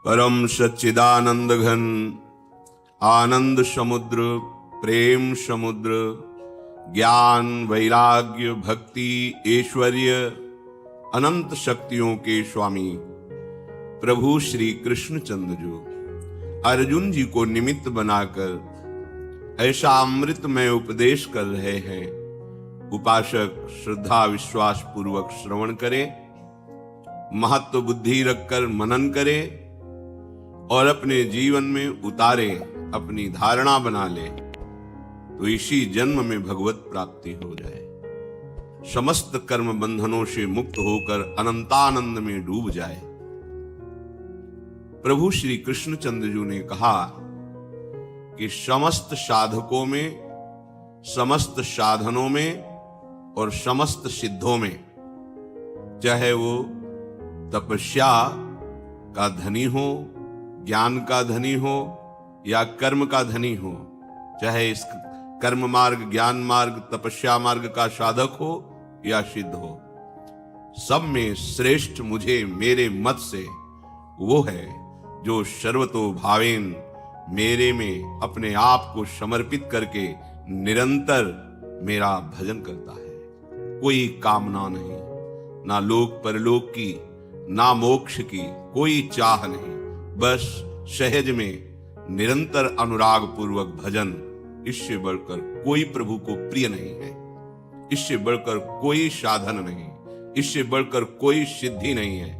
परम सच्चिदानंद घन आनंद समुद्र, प्रेम समुद्र, ज्ञान वैराग्य भक्ति ऐश्वर्य अनंत शक्तियों के स्वामी प्रभु श्री कृष्णचंद्र जो अर्जुन जी को निमित्त बनाकर ऐसा अमृतमय उपदेश कर रहे हैं। उपासक श्रद्धा विश्वास पूर्वक श्रवण करे, महत्व बुद्धि रखकर मनन करे और अपने जीवन में उतारे, अपनी धारणा बना ले तो इसी जन्म में भगवत प्राप्ति हो जाए, समस्त कर्म बंधनों से मुक्त होकर अनंतानंद में डूब जाए। प्रभु श्री कृष्णचंद्र जी ने कहा कि समस्त साधकों में, समस्त साधनों में और समस्त सिद्धों में, चाहे वो तपस्या का धनी हो, ज्ञान का धनी हो या कर्म का धनी हो, चाहे इस कर्म मार्ग, ज्ञान मार्ग, तपस्या मार्ग का साधक हो या सिद्ध हो, सब में श्रेष्ठ मुझे मेरे मत से वो है जो सर्वतो भावेन मेरे में अपने आप को समर्पित करके निरंतर मेरा भजन करता है। कोई कामना नहीं, ना लोक परलोक की, ना मोक्ष की कोई चाह नहीं, बस सहज में निरंतर अनुराग पूर्वक भजन। इससे बढ़कर कोई प्रभु को प्रिय नहीं है, इससे बढ़कर कोई साधन नहीं, इससे बढ़कर कोई सिद्धि नहीं है।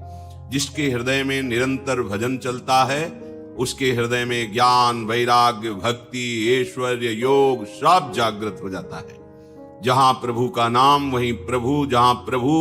जिसके हृदय में निरंतर भजन चलता है उसके हृदय में ज्ञान वैराग्य भक्ति ऐश्वर्य योग सब जागृत हो जाता है। जहां प्रभु का नाम वहीं प्रभु, जहां प्रभु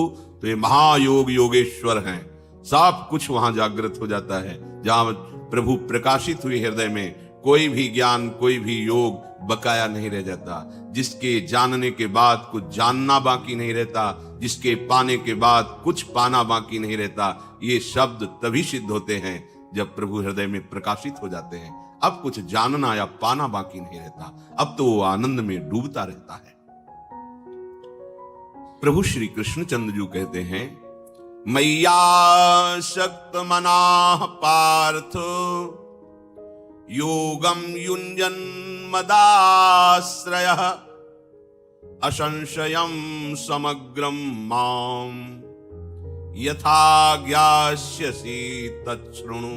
तो ये महायोग योगेश्वर हैं, सब कुछ वहां जागृत हो जाता है। जहां प्रभु प्रकाशित हुए हृदय में कोई भी ज्ञान कोई भी योग बकाया नहीं रह जाता। जिसके जानने के बाद कुछ जानना बाकी नहीं रहता, जिसके पाने के बाद कुछ पाना बाकी नहीं रहता। ये शब्द तभी सिद्ध होते हैं जब प्रभु हृदय में प्रकाशित हो जाते हैं। अब कुछ जानना या पाना बाकी नहीं रहता, अब तो वो आनंद में डूबता रहता है। प्रभु श्री कृष्णचंद्र जी कहते हैं, मैया शक्त मनाः पार्थ योगम युञ्जन मदाश्रयः असंशयं समग्रं मां यथा ज्ञास्यसि तच्छृणु।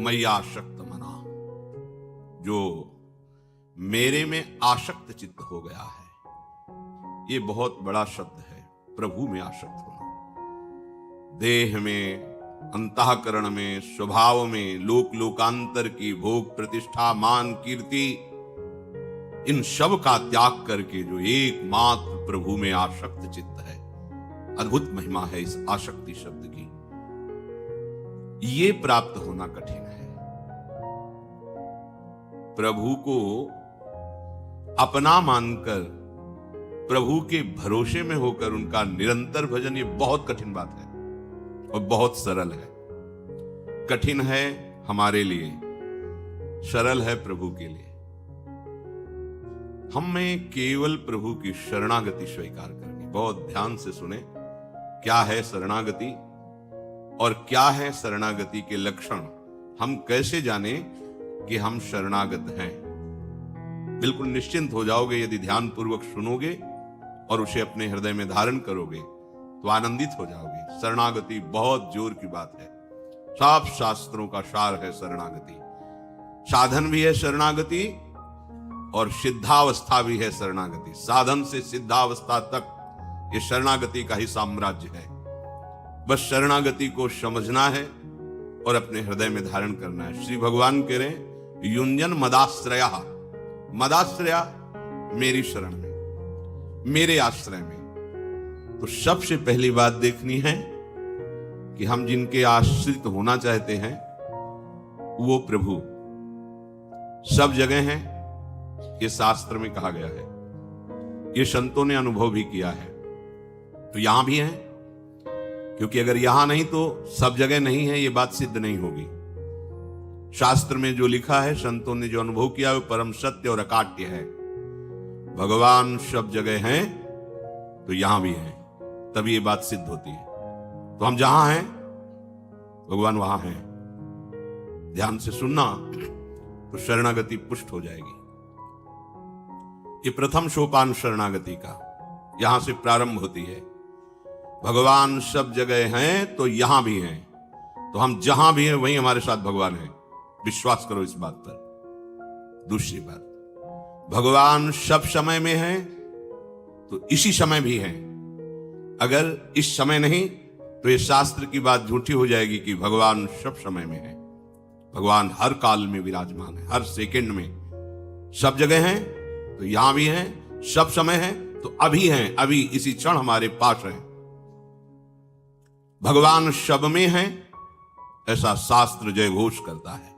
मैया आसक्त मना, जो मेरे में आसक्त चित्त हो गया है। ये बहुत बड़ा शब्द है, प्रभु में आसक्त होना। देह में, अंतःकरण में, स्वभाव में, लोक लोकांतर की भोग प्रतिष्ठा मान कीर्ति, इन सब का त्याग करके जो एकमात्र प्रभु में आसक्त चित्त है। अद्भुत महिमा है इस आसक्ति शब्द की। ये प्राप्त होना कठिन है। प्रभु को अपना मानकर, प्रभु के भरोसे में होकर उनका निरंतर भजन, ये बहुत कठिन बात है और बहुत सरल है। कठिन है हमारे लिए, सरल है प्रभु के लिए। हमें केवल प्रभु की शरणागति स्वीकार करनी। बहुत ध्यान से सुने, क्या है शरणागति और क्या है शरणागति के लक्षण। हम कैसे जाने कि हम शरणागत हैं? बिल्कुल निश्चिंत हो जाओगे यदि ध्यान पूर्वक सुनोगे और उसे अपने हृदय में धारण करोगे तो आनंदित हो जाओगे। शरणागति बहुत जोर की बात है, सब शास्त्रों का सार है शरणागति। साधन भी है शरणागति और सिद्धावस्था भी है शरणागति। साधन से सिद्धावस्था तक ये शरणागति का ही साम्राज्य है। बस शरणागति को समझना है और अपने हृदय में धारण करना है। श्री भगवान कह रहे युञ्जन मदाश्रया, मदाश्रया मेरी शरण में, मेरे आश्रय में। तो सबसे पहली बात देखनी है कि हम जिनके आश्रित होना चाहते हैं वो प्रभु सब जगह हैं। ये शास्त्र में कहा गया है, ये संतों ने अनुभव भी किया है। तो यहां भी है, क्योंकि अगर यहां नहीं तो सब जगह नहीं है, ये बात सिद्ध नहीं होगी। शास्त्र में जो लिखा है, संतों ने जो अनुभव किया वो परम सत्य और अकाट्य है। भगवान सब जगह हैं तो यहां भी हैं, तभी ये बात सिद्ध होती है। तो हम जहां हैं भगवान वहां है। ध्यान से सुनना तो शरणागति पुष्ट हो जाएगी। ये प्रथम सोपान शरणागति का यहां से प्रारंभ होती है। भगवान सब जगह हैं तो यहां भी हैं, तो हम जहां भी हैं वहीं हमारे साथ भगवान है। विश्वास करो इस बात पर। दूसरी बात, भगवान सब समय में है तो इसी समय भी है। अगर इस समय नहीं तो ये शास्त्र की बात झूठी हो जाएगी कि भगवान सब समय में है। भगवान हर काल में विराजमान है, हर सेकंड में। सब जगह हैं तो यहां भी हैं, सब समय है तो अभी हैं, अभी इसी क्षण हमारे पास है। भगवान सब में है ऐसा शास्त्र जय घोष करता है।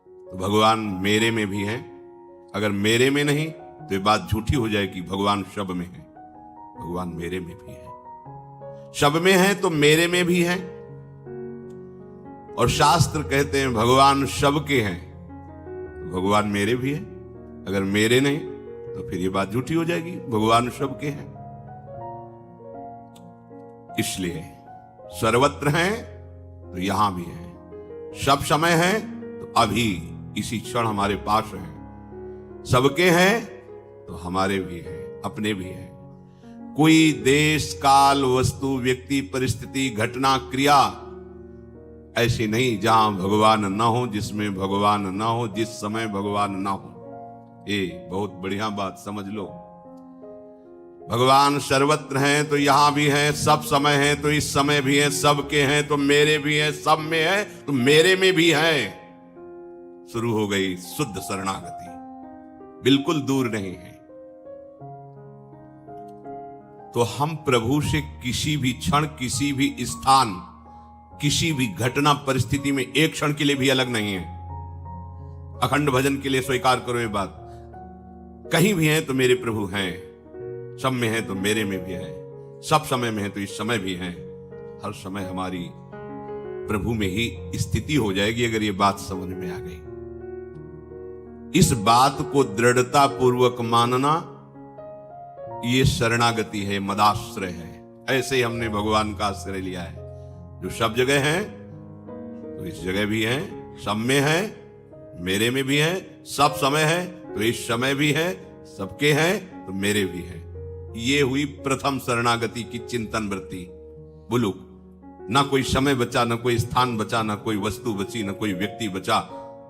तो भगवान मेरे में भी है। अगर मेरे में नहीं तो ये बात झूठी हो जाएगी भगवान सब में है। भगवान मेरे में भी है। सब में है तो मेरे में भी है। और शास्त्र कहते हैं भगवान सबके हैं, तो भगवान मेरे भी है। अगर मेरे नहीं तो फिर ये बात झूठी हो जाएगी, भगवान सबके हैं। इसलिए सर्वत्र हैं तो यहां भी हैं, सब समय है तो अभी इसी क्षण हमारे पास हैं। सबके हैं तो हमारे भी हैं, अपने भी हैं। कोई देश काल वस्तु व्यक्ति परिस्थिति घटना क्रिया ऐसी नहीं जहां भगवान ना हो, जिसमें भगवान ना हो, जिस समय भगवान ना हो। ये बहुत बढ़िया बात समझ लो। भगवान सर्वत्र हैं तो यहां भी हैं, सब समय है तो इस समय भी है, सबके हैं तो मेरे भी है, सब में है तो मेरे में भी है। शुरू हो गई शुद्ध शरणागति, बिल्कुल दूर नहीं है। तो हम प्रभु से किसी भी क्षण, किसी भी स्थान, किसी भी घटना परिस्थिति में एक क्षण के लिए भी अलग नहीं है। अखंड भजन के लिए स्वीकार करो ये बात। कहीं भी हैं तो मेरे प्रभु हैं, सब में है तो मेरे में भी है, सब समय में है तो इस समय भी है। हर समय हमारी प्रभु में ही स्थिति हो जाएगी अगर ये बात समझ में आ गई। इस बात को दृढ़ता पूर्वक मानना ये शरणागति है, मदाश्रय है। ऐसे ही हमने भगवान का आश्रय लिया है। जो सब जगह है तो इस जगह भी है, सब में है मेरे में भी है, सब समय है तो इस समय भी है, सबके हैं तो मेरे भी है। ये हुई प्रथम शरणागति की चिंतन वृत्ति। बुलुक, ना कोई समय बचा, ना कोई स्थान बचा, ना कोई वस्तु बची, ना कोई व्यक्ति बचा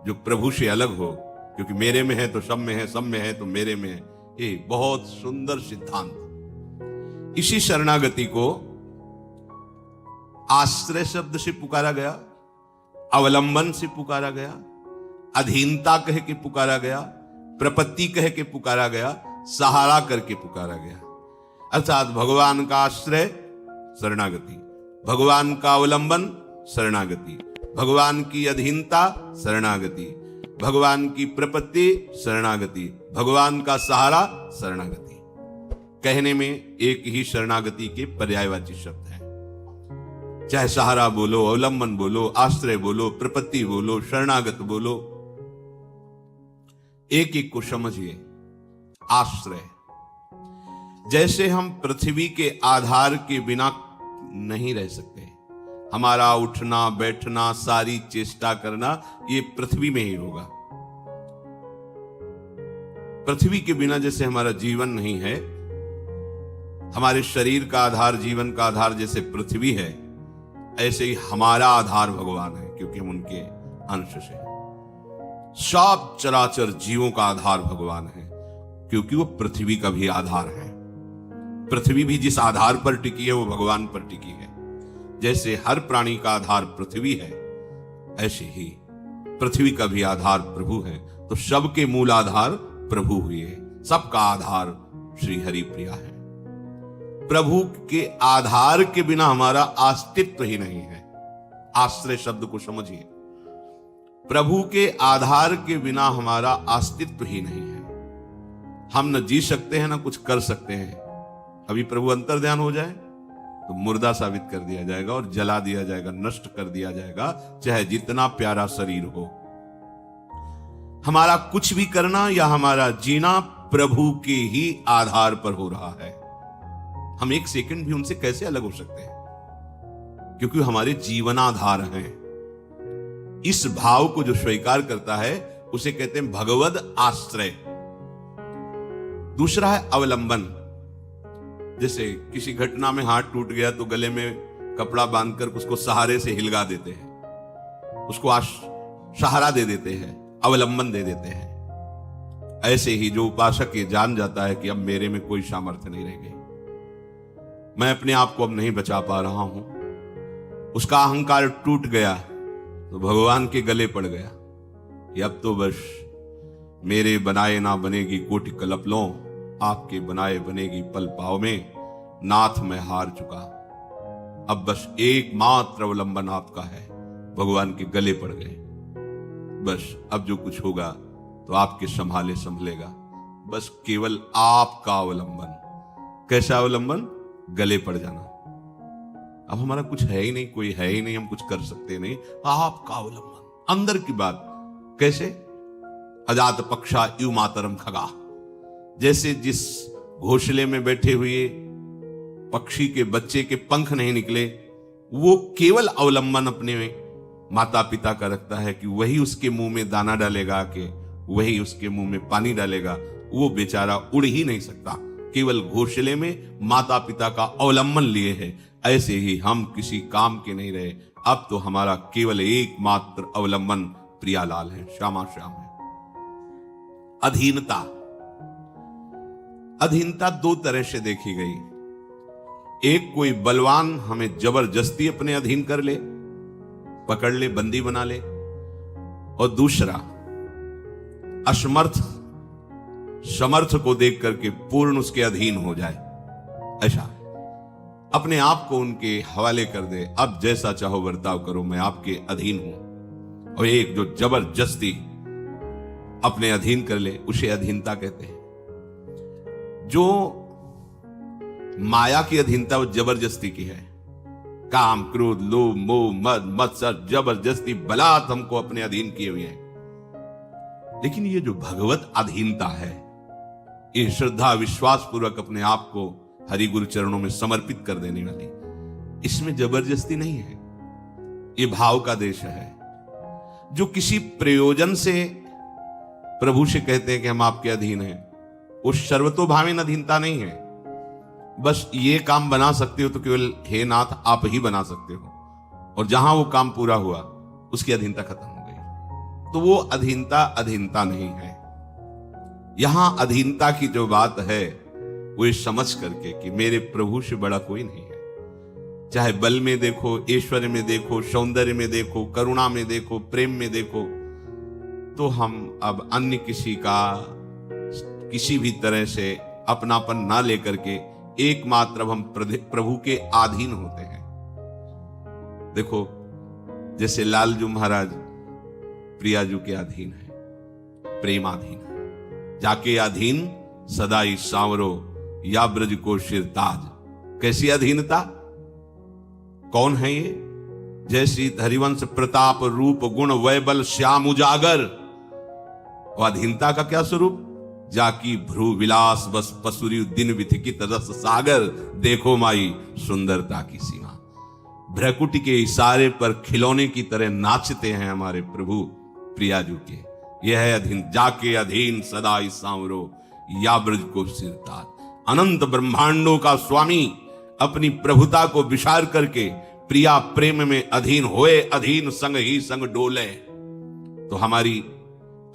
जो प्रभु से अलग हो, क्योंकि मेरे में है तो सब में है, सब में है तो मेरे में है। ये बहुत सुंदर सिद्धांत। इसी शरणागति को आश्रय शब्द से पुकारा गया, अवलंबन से पुकारा गया, अधीनता कह के पुकारा गया, प्रपत्ति कह के पुकारा गया, सहारा करके पुकारा गया। अर्थात भगवान का आश्रय शरणागति, भगवान का अवलंबन शरणागति, भगवान की अधीनता शरणागति, भगवान की प्रपत्ति शरणागति, भगवान का सहारा शरणागति। कहने में एक ही शरणागति के पर्यायवाची शब्द हैं। चाहे सहारा बोलो, अवलंबन बोलो, आश्रय बोलो, प्रपत्ति बोलो, शरणागत बोलो, एक एक को समझिए। आश्रय, जैसे हम पृथ्वी के आधार के बिना नहीं रह सकते। हमारा उठना बैठना सारी चेष्टा करना ये पृथ्वी में ही होगा। पृथ्वी के बिना जैसे हमारा जीवन नहीं है, हमारे शरीर का आधार, जीवन का आधार जैसे पृथ्वी है, ऐसे ही हमारा आधार भगवान है, क्योंकि हम उनके अंश से। सब चराचर जीवों का आधार भगवान है, क्योंकि वो पृथ्वी का भी आधार है। पृथ्वी भी जिस आधार पर टिकी है वो भगवान पर टिकी है। जैसे हर प्राणी का आधार पृथ्वी है, ऐसे ही पृथ्वी का भी आधार प्रभु है। तो सबके मूल आधार प्रभु हुए, सबका आधार श्री हरि प्रिया है। प्रभु के आधार के बिना हमारा अस्तित्व ही नहीं है। आश्रय शब्द को समझिए। प्रभु के आधार के बिना हमारा अस्तित्व ही नहीं है। हम न जी सकते हैं न कुछ कर सकते हैं। अभी प्रभु अंतर ध्यान हो जाए तो मुर्दा साबित कर दिया जाएगा और जला दिया जाएगा, नष्ट कर दिया जाएगा, चाहे जितना प्यारा शरीर हो। हमारा कुछ भी करना या हमारा जीना प्रभु के ही आधार पर हो रहा है। हम एक सेकंड भी उनसे कैसे अलग हो सकते हैं? क्योंकि हमारे जीवनाधार हैं। इस भाव को जो स्वीकार करता है उसे कहते हैं भगवद आश्रय। दूसरा है अवलंबन। जैसे किसी घटना में हाथ टूट गया तो गले में कपड़ा बांधकर उसको सहारे से हिलगा देते हैं, उसको सहारा दे देते हैं, अवलंबन दे देते हैं। ऐसे ही जो उपासक ये जान जाता है कि अब मेरे में कोई सामर्थ्य नहीं रह गई, मैं अपने आप को अब नहीं बचा पा रहा हूं, उसका अहंकार टूट गया तो भगवान के गले पड़ गया कि अब तो बस मेरे बनाए ना बनेगी कोटि कल्पलों, आपके बनाए बनेगी पल पाव में, नाथ मैं हार चुका, अब बस एकमात्र अवलंबन आपका है। भगवान के गले पड़ गए, बस अब जो कुछ होगा तो आपके संभाले संभलेगा, बस केवल आपका अवलंबन। कैसा अवलंबन? गले पड़ जाना। अब हमारा कुछ है ही नहीं, कोई है ही नहीं, हम कुछ कर सकते नहीं, आपका अवलंबन। अंदर की बात कैसे? अजात पक्षा यु मातरम खगा। जैसे जिस घोंसले में बैठे हुए पक्षी के बच्चे के पंख नहीं निकले, वो केवल अवलंबन अपने माता पिता का रखता है कि वही उसके मुंह में दाना डालेगा, कि वही उसके मुंह में पानी डालेगा। वो बेचारा उड़ ही नहीं सकता, केवल घोंसले में माता पिता का अवलंबन लिए है। ऐसे ही हम किसी काम के नहीं रहे, अब तो हमारा केवल एकमात्र अवलंबन प्रियालाल है, श्यामा श्याम है। अधीनता। अधीनता दो तरह से देखी गई। एक, कोई बलवान हमें जबरदस्ती अपने अधीन कर ले, पकड़ ले, बंदी बना ले। और दूसरा, असमर्थ समर्थ को देख करके पूर्ण उसके अधीन हो जाए, ऐसा अपने आप को उनके हवाले कर दे, अब जैसा चाहो बर्ताव करो, मैं आपके अधीन हूं। और एक जो जबरदस्ती अपने अधीन कर ले, उसे अधीनता कहते हैं। जो माया की अधीनता वो जबरदस्ती की है, काम क्रोध लोभ मोह मद मत्सर जबरदस्ती बलात् हमको अपने अधीन किए हुए हैं। लेकिन ये जो भगवत अधीनता है, ये श्रद्धा विश्वास पूर्वक अपने आप को हरि गुरु चरणों में समर्पित कर देने वाली, इसमें जबरदस्ती नहीं है, ये भाव का देश है। जो किसी प्रयोजन से प्रभु से कहते हैं कि हम आपके अधीन हैं, वो सर्वतोभावेन अधीनता नहीं है। बस ये काम बना सकते हो तो केवल हे नाथ आप ही बना सकते हो, और जहां वो काम पूरा हुआ उसकी अधीनता खत्म हो गई, तो वो अधीनता अधीनता नहीं है। यहां अधीनता की जो बात है वो ये समझ करके कि मेरे प्रभु से बड़ा कोई नहीं है। चाहे बल में देखो, ऐश्वर्य में देखो, सौंदर्य में देखो, करुणा में देखो, प्रेम में देखो, तो हम अब अन्य किसी का किसी भी तरह से अपनापन ना लेकर के एकमात्र अब हम प्रभु के अधीन होते हैं। देखो, जैसे लालजू महाराज प्रियाजू के अधीन है, प्रेमाधीन है, जाके अधीन सदाई सांवरो या ब्रज को शिरताज। कैसी अधीनता? कौन है ये? जैसी हरिवंश प्रताप रूप गुण वैबल श्याम उजागर। और अधीनता का क्या स्वरूप? जाकी भ्रू विलास बस पसुरी दिन विथिकित रस सागर, देखो माई सुंदरता की सीमा। भ्रकुटी के इशारे पर खिलौने की तरह नाचते हैं हमारे प्रभु प्रियाजू के। यह है अधीन, जाके अधीन सदाई सांवरो या ब्रज को सिरताज। अनंत ब्रह्मांडों का स्वामी अपनी प्रभुता को विचार करके प्रिया प्रेम में अधीन होए, अधीन संग ही संग डोले। तो हमारी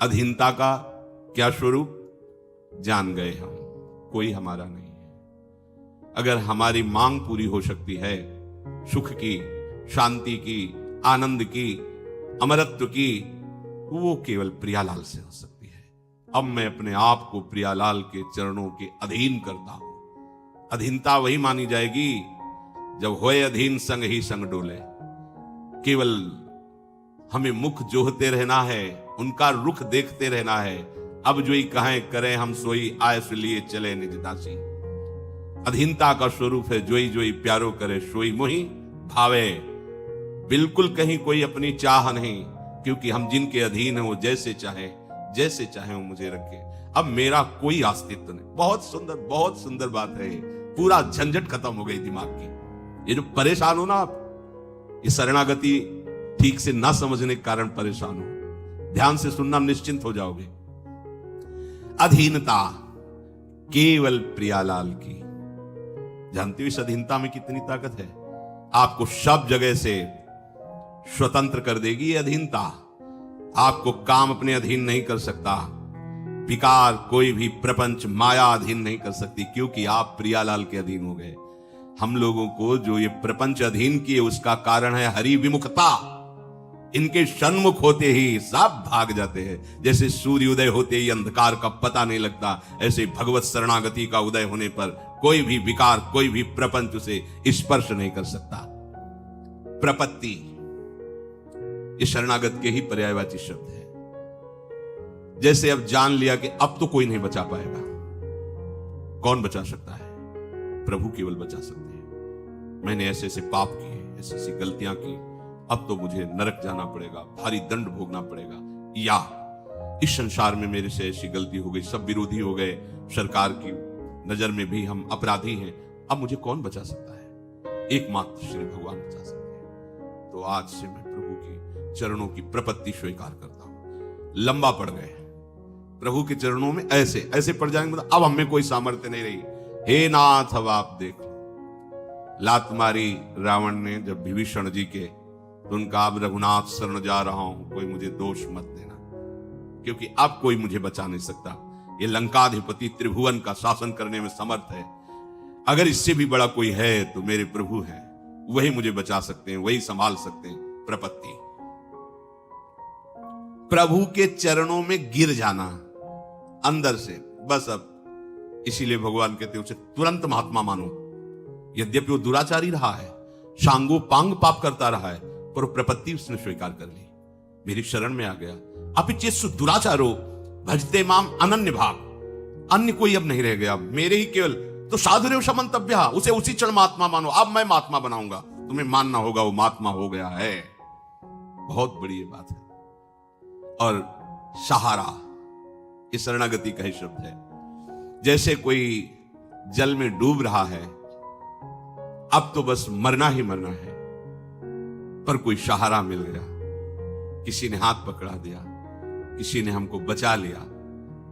अधीनता का क्या स्वरूप जान गए हम, कोई हमारा नहीं है। अगर हमारी मांग पूरी हो सकती है सुख की, शांति की, आनंद की, अमरत्व की, वो केवल प्रियालाल से हो सकती है। अब मैं अपने आप को प्रियालाल के चरणों के अधीन करता हूं। अधीनता वही मानी जाएगी जब होए अधीन संग ही संग डोले। केवल हमें मुख जोहते रहना है, उनका रुख देखते रहना है। अब जो ही कहें करें हम सोई, आयस लिए चले निज दासी। अधीनता का स्वरूप है जोई जोई प्यारो करे सोई मोही भावे। बिल्कुल कहीं कोई अपनी चाह नहीं, क्योंकि हम जिनके अधीन हैं वो जैसे चाहे वो मुझे रखे। अब मेरा कोई अस्तित्व नहीं। बहुत सुंदर बात है। पूरा झंझट खत्म हो गई दिमाग की। ये जो परेशान हो ना आप, ये शरणागति ठीक से ना समझने के कारण परेशान हो। ध्यान से सुनना, निश्चिंत हो जाओगे। अधीनता केवल प्रियालाल की। जानते हो इस अधीनता में कितनी ताकत है? आपको सब जगह से स्वतंत्र कर देगी ये अधीनता। आपको काम अपने अधीन नहीं कर सकता, विकार कोई भी प्रपंच माया अधीन नहीं कर सकती, क्योंकि आप प्रियालाल के अधीन हो गए। हम लोगों को जो ये प्रपंच अधीन किए उसका कारण है हरि विमुखता। इनके सन्मुख होते ही सब भाग जाते हैं। जैसे सूर्योदय होते ही अंधकार का पता नहीं लगता, ऐसे भगवत शरणागति का उदय होने पर कोई भी विकार, कोई भी प्रपंच उसे स्पर्श नहीं कर सकता। प्रपत्ति ये शरणागत के ही पर्यायवाची शब्द है। जैसे अब जान लिया कि अब तो कोई नहीं बचा पाएगा। कौन बचा सकता है? प्रभु केवल बचा सकते हैं। मैंने ऐसे ऐसे पाप किए, ऐसी ऐसी गलतियां की, अब तो मुझे नरक जाना पड़ेगा, भारी दंड भोगना पड़ेगा, या इस संसार में मेरे से ऐसी गलती हो गई, सब विरोधी हो गए, सरकार की नजर में भी हम अपराधी हैं, अब मुझे कौन बचा सकता है? एकमात्र श्री भगवान बचा सकते हैं। तो आज से मैं प्रभु की चरणों की प्रपत्ति स्वीकार करता हूं। लंबा पड़ गए प्रभु के चरणों में, ऐसे ऐसे पड़ जाएंगे, मतलब अब हमें कोई सामर्थ्य नहीं रही। हे नाथ, अब आप देख लो। लात मारी रावण ने जब विभीषण जी के, तो उनका अब रघुनाथ शरण जा रहा हूं, कोई मुझे दोष मत देना, क्योंकि अब कोई मुझे बचा नहीं सकता। ये लंकाधिपति त्रिभुवन का शासन करने में समर्थ है। अगर इससे भी बड़ा कोई है तो मेरे प्रभु हैं, वही मुझे बचा सकते हैं, वही संभाल सकते हैं। प्रपत्ति, प्रभु के चरणों में गिर जाना अंदर से, बस अब। इसीलिए भगवान कहते हैं उसे तुरंत महात्मा मानो। यद्यपि वो दुराचारी रहा है, सांगो पांग पाप करता रहा है, पर प्रपत्ति उसने स्वीकार कर ली, मेरी शरण में आ गया। अपिचेत्सु दुराचारो भजते माम अनन्य भाग। अन्य कोई अब नहीं रह गया, मेरे ही केवल। तो साधुरेव समन्तव्य, उसे उसी क्षण महात्मा मानो। अब मैं महात्मा बनाऊंगा, तुम्हें मानना होगा वो महात्मा हो गया है। बहुत बड़ी ये बात है। और सहारा ये शरणागति का ही शब्द है। जैसे कोई जल में डूब रहा है, अब तो बस मरना ही मरना है, पर कोई सहारा मिल गया, किसी ने हाथ पकड़ा दिया, किसी ने हमको बचा लिया,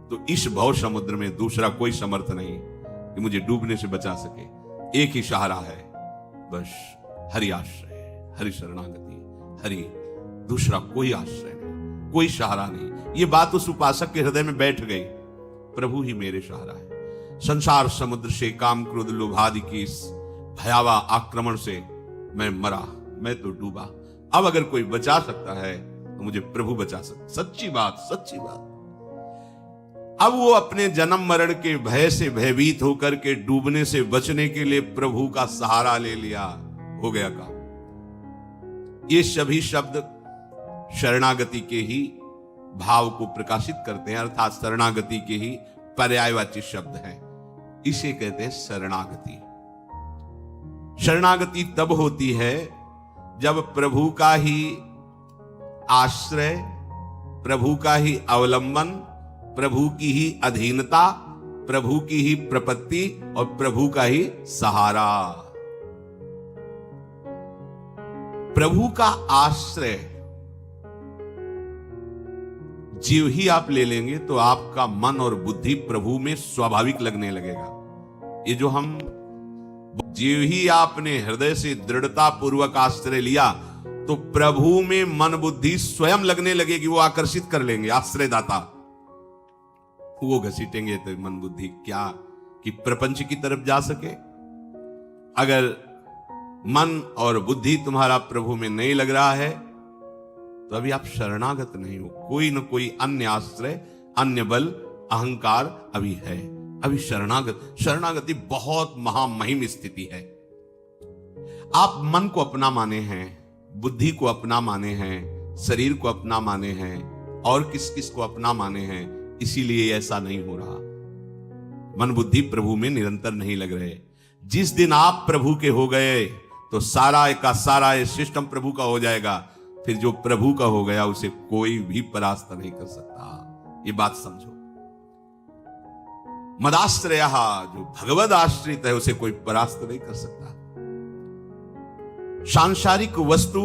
तो इस भव समुद्र में दूसरा कोई समर्थ नहीं कि मुझे डूबने से बचा सके। एक ही सहारा है, बस हरि आश्रय, हरि शरणागति, हरि, दूसरा कोई आश्रय नहीं, कोई सहारा नहीं। ये बात उस उपासक के हृदय में बैठ गई, प्रभु ही मेरे सहारा है। संसार समुद्र से, काम क्रोध लोभादि की इस भयावह आक्रमण से मैं मरा, मैं तो डूबा। अब अगर कोई बचा सकता है तो मुझे प्रभु बचा सकता। सच्ची बात, सच्ची बात। अब वो अपने जन्म मरण के भय से भयभीत होकर के डूबने से बचने के लिए प्रभु का सहारा ले लिया, हो गया काम। ये सभी शब्द शरणागति के ही भाव को प्रकाशित करते हैं, अर्थात शरणागति के ही पर्यायवाची शब्द हैं। इसे कहते हैं शरणागति। शरणागति तब होती है जब प्रभु का ही आश्रय, प्रभु का ही अवलंबन, प्रभु की ही अधीनता, प्रभु की ही प्रपत्ति और प्रभु का ही सहारा। प्रभु का आश्रय जीव ही आप ले लेंगे तो आपका मन और बुद्धि प्रभु में स्वाभाविक लगने लगेगा। ये जो हम जीव ही आपने हृदय से दृढ़ता पूर्वक आश्रय लिया तो प्रभु में मन बुद्धि स्वयं लगने लगेगी, वो आकर्षित कर लेंगे। आश्रयदाता वो घसीटेंगे तो मन बुद्धि क्या कि प्रपंच की तरफ जा सके। अगर मन और बुद्धि तुम्हारा प्रभु में नहीं लग रहा है तो अभी आप शरणागत नहीं हो। कोई न कोई अन्य आश्रय, अन्य बल, अहंकार अभी है। अभी शरणागति बहुत महामहिम स्थिति है। आप मन को अपना माने हैं, बुद्धि को अपना माने हैं, शरीर को अपना माने हैं, और किस किस को अपना माने हैं, इसीलिए ऐसा नहीं हो रहा। मन बुद्धि प्रभु में निरंतर नहीं लग रहे। जिस दिन आप प्रभु के हो गए तो सारा का सारा ये सिस्टम प्रभु का हो जाएगा। फिर जो प्रभु का हो गया उसे कोई भी परास्त नहीं कर सकता। ये बात समझो। मदाश्रय, जो भगवद आश्रित है उसे कोई परास्त नहीं कर सकता। सांसारिक वस्तु,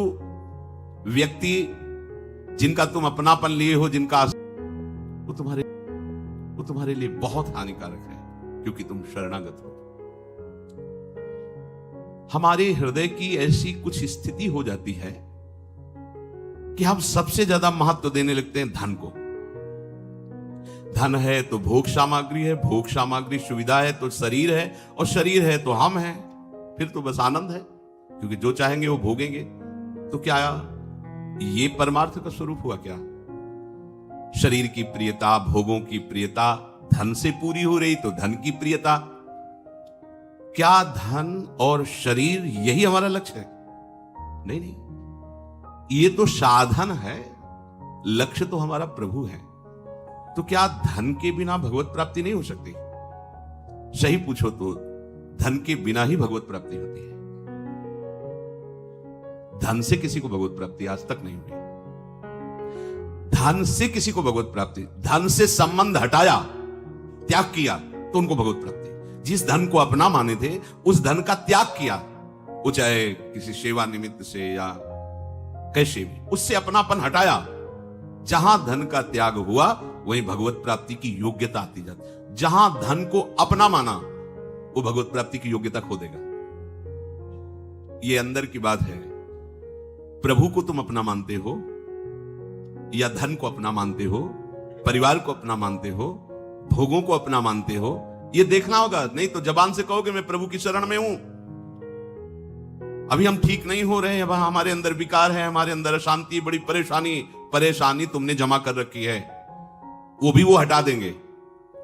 व्यक्ति जिनका तुम अपनापन लिए हो, जिनका वो तुम्हारे लिए बहुत हानिकारक है, क्योंकि तुम शरणागत हो। हमारे हृदय की ऐसी कुछ स्थिति हो जाती है कि हम सबसे ज्यादा महत्व देने लगते हैं धन को। धन है तो भोग सामग्री है, भोग सामग्री सुविधा है तो शरीर है, और शरीर है तो हम हैं। फिर तो बस आनंद है, क्योंकि जो चाहेंगे वो भोगेंगे। तो क्या ये परमार्थ का स्वरूप हुआ क्या? शरीर की प्रियता, भोगों की प्रियता धन से पूरी हो रही तो धन की प्रियता। क्या धन और शरीर यही हमारा लक्ष्य है? नहीं नहीं, ये तो साधन है, लक्ष्य तो हमारा प्रभु है। तो क्या धन के बिना भगवत प्राप्ति नहीं हो सकती? सही पूछो तो धन के बिना ही भगवत प्राप्ति होती है। धन से किसी को भगवत प्राप्ति आज तक नहीं हुई। धन से किसी को भगवत प्राप्ति, धन से संबंध हटाया, त्याग किया तो उनको भगवत प्राप्ति। जिस धन को अपना माने थे उस धन का त्याग किया, वो चाहे किसी सेवा निमित्त से या कैसे भी, उससे अपनापन हटाया। जहां धन का त्याग हुआ वहीं भगवत प्राप्ति की योग्यता आती जाती। जहां धन को अपना माना वो भगवत प्राप्ति की योग्यता खो देगा। ये अंदर की बात है। प्रभु को तुम अपना मानते हो या धन को अपना मानते हो, परिवार को अपना मानते हो, भोगों को अपना मानते हो, ये देखना होगा। नहीं तो जबान से कहोगे मैं प्रभु की शरण में हूं, अभी हम ठीक नहीं हो रहे हैं, वहां हमारे अंदर विकार है, हमारे अंदर अशांति, बड़ी परेशानी तुमने जमा कर रखी है, वो हटा देंगे।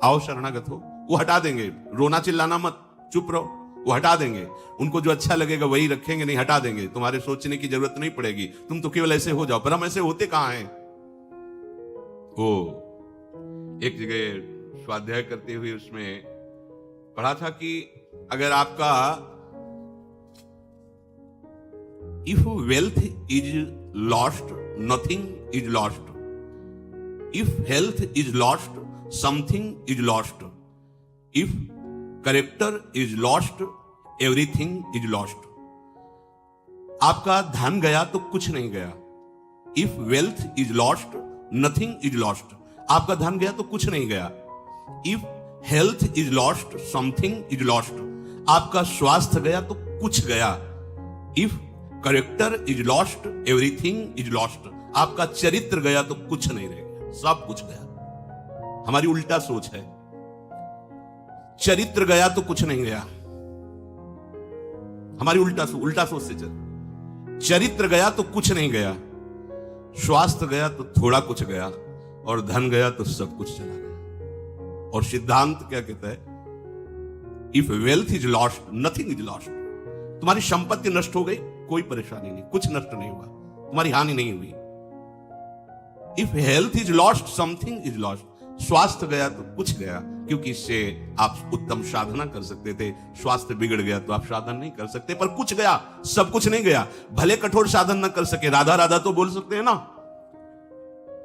आओ शरणागत हो, वो हटा देंगे। रोना चिल्लाना मत, चुप रहो, वो हटा देंगे। उनको जो अच्छा लगेगा वही रखेंगे, नहीं हटा देंगे। तुम्हारे सोचने की जरूरत नहीं पड़ेगी, तुम तो केवल ऐसे हो जाओ। पर हम ऐसे होते कहां हैं? वो एक जगह स्वाध्याय करते हुए उसमें पढ़ा था कि अगर आपका if wealth is lost nothing is lost, if health is lost something is lost, if character is lost everything is lost. आपका धन गया तो कुछ नहीं गया। If wealth is lost nothing is lost, आपका धन गया तो कुछ नहीं गया। If health is lost something is lost, आपका स्वास्थ्य गया तो कुछ गया। If character is lost everything is lost, आपका चरित्र गया तो कुछ नहीं रह गया, सब कुछ गया। हमारी उल्टा सोच है, चरित्र गया तो कुछ नहीं गया। हमारी उल्टा सोच से चल, चरित्र गया तो कुछ नहीं गया, स्वास्थ्य गया तो थोड़ा कुछ गया, और धन गया तो सब कुछ चला गया। और सिद्धांत क्या कहता है? If wealth is lost nothing is lost. तुम्हारी संपत्ति नष्ट हो गई, कोई परेशानी नहीं, कुछ नष्ट नहीं हुआ, तुम्हारी हानि नहीं हुई। If health is lost something is lost, स्वास्थ्य गया तो कुछ गया, क्योंकि इससे आप उत्तम साधना कर सकते थे। स्वास्थ्य बिगड़ गया तो आप साधन नहीं कर सकते, पर कुछ गया, सब कुछ नहीं गया। भले कठोर साधन न कर सके, राधा राधा तो बोल सकते हैं ना।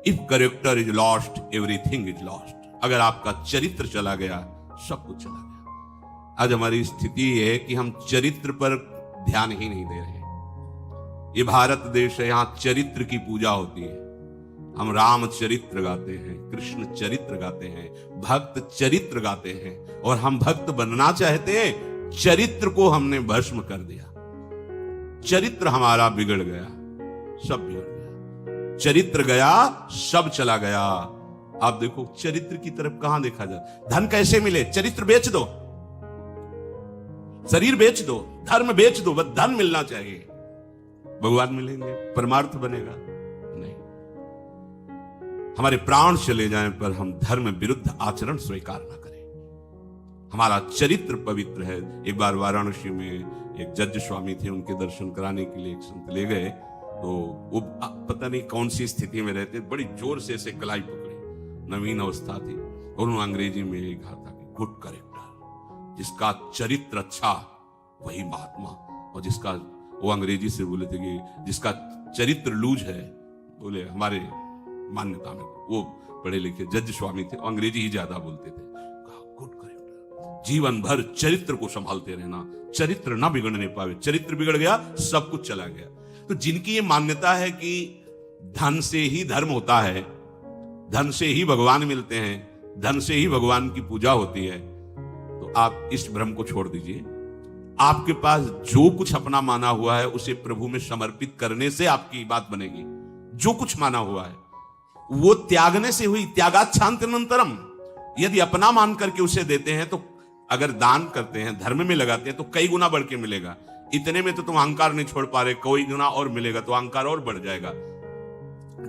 If character is lost everything is lost, अगर आपका चरित्र चला गया सब कुछ चला गया। आज हमारी स्थिति है कि हम चरित्र पर ध्यान ही नहीं दे रहे। ये भारत देश है, यहां चरित्र की पूजा होती है। हम राम चरित्र गाते हैं, कृष्ण चरित्र गाते हैं, भक्त चरित्र गाते हैं, और हम भक्त बनना चाहते हैं, चरित्र को हमने भस्म कर दिया। चरित्र हमारा बिगड़ गया, सब बिगड़ गया। चरित्र गया, सब चला गया। आप देखो चरित्र की तरफ कहां देखा जाए। धन कैसे मिले? चरित्र बेच दो, शरीर बेच दो, धर्म बेच दो, बस धन मिलना चाहिए। भगवान मिलेंगे, परमार्थ बनेगा? नहीं। हमारे प्राण चले जाएं पर हम धर्म विरुद्ध आचरण स्वीकार ना करें। हमारा चरित्र पवित्र है। एक बार वाराणसी में एक जज स्वामी थे, उनके दर्शन कराने के लिए एक संत ले गए, तो वो पता नहीं कौन सी स्थिति में रहते, बड़ी जोर से ऐसे कलाई पकड़ी, नवीन अवस्था थी, और उन्होंने अंग्रेजी में ये कहा था कि गुड करेक्टर, जिसका चरित्र अच्छा वही महात्मा, और जिसका, वो अंग्रेजी से बोले थे कि जिसका चरित्र लूज है, बोले हमारे मान्यता में, वो पढ़े लिखे जज स्वामी थे, अंग्रेजी ही ज्यादा बोलते थे, कहा गुड करेक्टर, जीवन भर चरित्र को संभालते रहना, चरित्र ना बिगड़ने पावे। चरित्र बिगड़ गया, सब कुछ चला गया। तो जिनकी ये मान्यता है कि धन से ही धर्म होता है, धन से ही भगवान मिलते हैं, धन से ही भगवान की पूजा होती है, तो आप इस भ्रम को छोड़ दीजिए। आपके पास जो कुछ अपना माना हुआ है उसे प्रभु में समर्पित करने से आपकी बात बनेगी। जो कुछ माना हुआ है वो त्यागने से हुई। त्यागात् शान्तिरनन्तरम्। यदि अपना मान करके उसे देते हैं तो, अगर दान करते हैं, धर्म में लगाते हैं तो कई गुना बढ़ के मिलेगा। इतने में तो तुम अहंकार नहीं छोड़ पा रहे, कोई गुना और मिलेगा तो अहंकार और बढ़ जाएगा।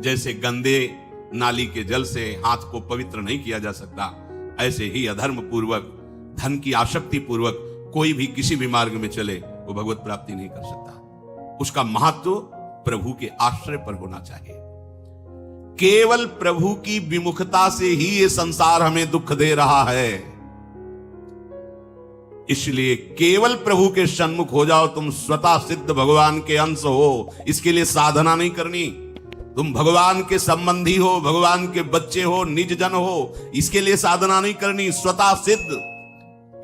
जैसे गंदे नाली के जल से हाथ को पवित्र नहीं किया जा सकता, ऐसे ही अधर्म पूर्वक, धन की आसक्ति पूर्वक कोई भी किसी भी मार्ग में चले वो भगवत प्राप्ति नहीं कर सकता। उसका महत्व प्रभु के आश्रय पर होना चाहिए। केवल प्रभु की विमुखता से ही ये संसार हमें दुख दे रहा है। इसलिए केवल प्रभु के सन्मुख हो जाओ। तुम स्वतः सिद्ध भगवान के अंश हो, इसके लिए साधना नहीं करनी। तुम भगवान के संबंधी हो, भगवान के बच्चे हो, निज जन हो, इसके लिए साधना नहीं करनी। स्वतः सिद्ध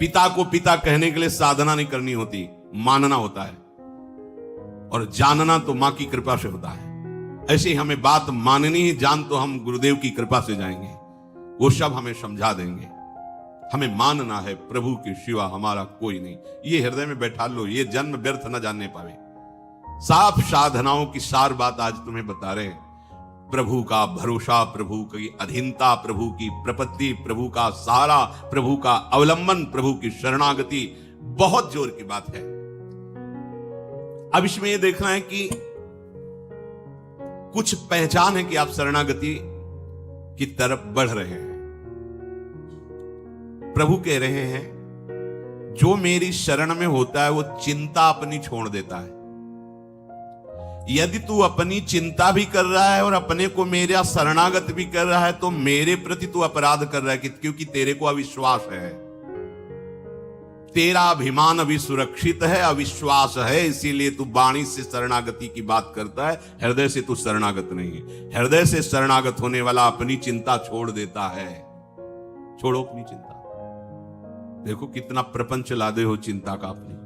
पिता को पिता कहने के लिए साधना नहीं करनी होती, मानना होता है। और जानना तो मां की कृपा से होता है। ऐसे ही हमें बात माननी ही, जान तो हम गुरुदेव की कृपा से जाएंगे, वो सब हमें समझा देंगे। हमें मानना है प्रभु के सिवा हमारा कोई नहीं। ये हृदय में बैठा लो, ये जन्म व्यर्थ न जानने पावे। साफ साधनाओं की सार बात आज तुम्हें बता रहे हैं। प्रभु का भरोसा, प्रभु की अधीनता, प्रभु की प्रपत्ति, प्रभु का सहारा, प्रभु का अवलंबन, प्रभु की शरणागति, बहुत जोर की बात है। अब इसमें यह देखना है कि कुछ पहचान है कि आप शरणागति की तरफ बढ़ रहे हैं। प्रभु कह रहे हैं, जो मेरी शरण में होता है वो चिंता अपनी छोड़ देता है। यदि तू अपनी चिंता भी कर रहा है और अपने को मेरा शरणागत भी कर रहा है तो मेरे प्रति तू अपराध कर रहा है, क्योंकि तेरे को अविश्वास है। तेरा अभिमान अभी सुरक्षित है, अविश्वास है, इसीलिए तू वाणी से शरणागति की बात करता है, हृदय से तू शरणागत नहीं है। हृदय से शरणागत होने वाला अपनी चिंता छोड़ देता है। छोड़ो अपनी चिंता। देखो कितना प्रपंच लादे हो चिंता का अपनी।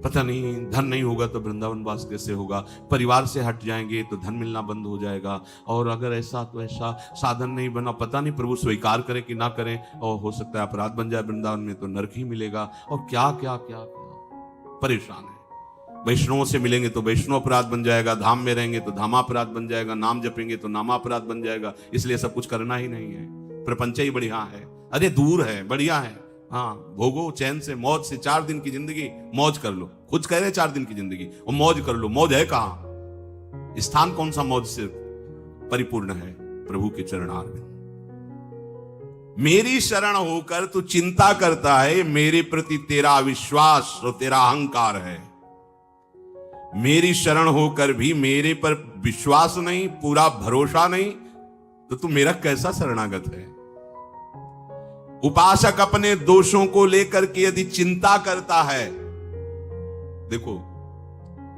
पता नहीं धन नहीं होगा तो वृंदावन वास कैसे होगा, परिवार से हट जाएंगे तो धन मिलना बंद हो जाएगा, और अगर ऐसा तो ऐसा, साधन नहीं बना, पता नहीं प्रभु स्वीकार करे कि ना करें, और हो सकता है अपराध बन जाए वृंदावन में तो नरक ही मिलेगा, और क्या क्या क्या क्या परेशान है। वैष्णवों से मिलेंगे तो वैष्णव अपराध बन जाएगा, धाम में रहेंगे तो धामापराध बन जाएगा, नाम जपेंगे तो नामापराध बन जाएगा, इसलिए सब कुछ करना ही नहीं है। प्रपंच ही बढ़िया है, अरे दूर है, बढ़िया है, हाँ भोगो चैन से, मौज से। 4 दिन की जिंदगी मौज कर लो, खुद कह रहे 4 दिन की जिंदगी और मौज कर लो। मौज है कहां? स्थान कौन सा मौज से परिपूर्ण है? प्रभु के चरणार में। मेरी शरण होकर तू चिंता करता है, मेरे प्रति तेरा अविश्वास और तेरा अहंकार है। मेरी शरण होकर भी मेरे पर विश्वास नहीं, पूरा भरोसा नहीं, तो तू मेरा कैसा शरणागत है? उपासक अपने दोषों को लेकर के यदि चिंता करता है, देखो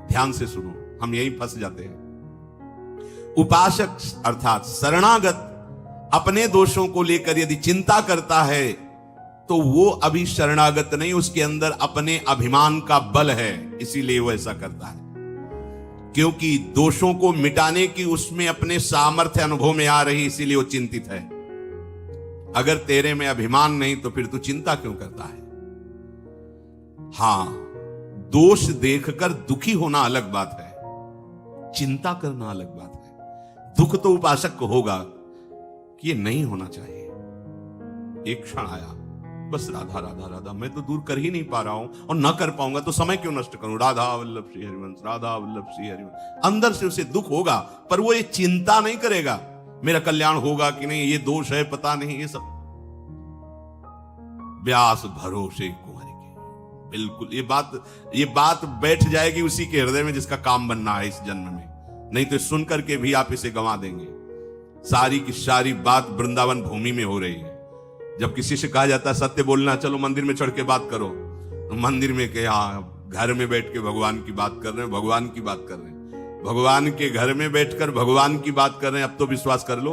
ध्यान से सुनो, हम यही फंस जाते हैं। उपासक अर्थात शरणागत अपने दोषों को लेकर यदि चिंता करता है तो वो अभी शरणागत नहीं, उसके अंदर अपने अभिमान का बल है, इसीलिए वो ऐसा करता है। क्योंकि दोषों को मिटाने की उसमें अपने सामर्थ्य अनुभव में आ रही, इसीलिए वो चिंतित है। अगर तेरे में अभिमान नहीं तो फिर तू चिंता क्यों करता है? हां, दोष देखकर दुखी होना अलग बात है, चिंता करना अलग बात है। दुख तो उपासक को होगा कि ये नहीं होना चाहिए। एक क्षण आया, बस राधा राधा राधा, मैं तो दूर कर ही नहीं पा रहा हूं और ना कर पाऊंगा तो समय क्यों नष्ट करूं? राधा वल्लभ श्री हरिवंश, राधा वल्लभ श्री हरिवंश। अंदर से उसे दुख होगा, पर वो ये चिंता नहीं करेगा मेरा कल्याण होगा कि नहीं, ये दोष है पता नहीं, ये सब व्यास भरोसे कुंवर के। बिल्कुल ये बात बैठ जाएगी उसी के हृदय में जिसका काम बनना है इस जन्म में, नहीं तो सुन करके भी आप इसे गंवा देंगे। सारी की सारी बात वृंदावन भूमि में हो रही है। जब किसी से कहा जाता है सत्य बोलना, चलो मंदिर में चढ़ के बात करो, तो मंदिर में के घर में बैठ के भगवान की बात कर रहे हैं, भगवान की बात कर रहे हैं, भगवान के घर में बैठकर भगवान की बात कर रहे हैं। अब तो विश्वास कर लो।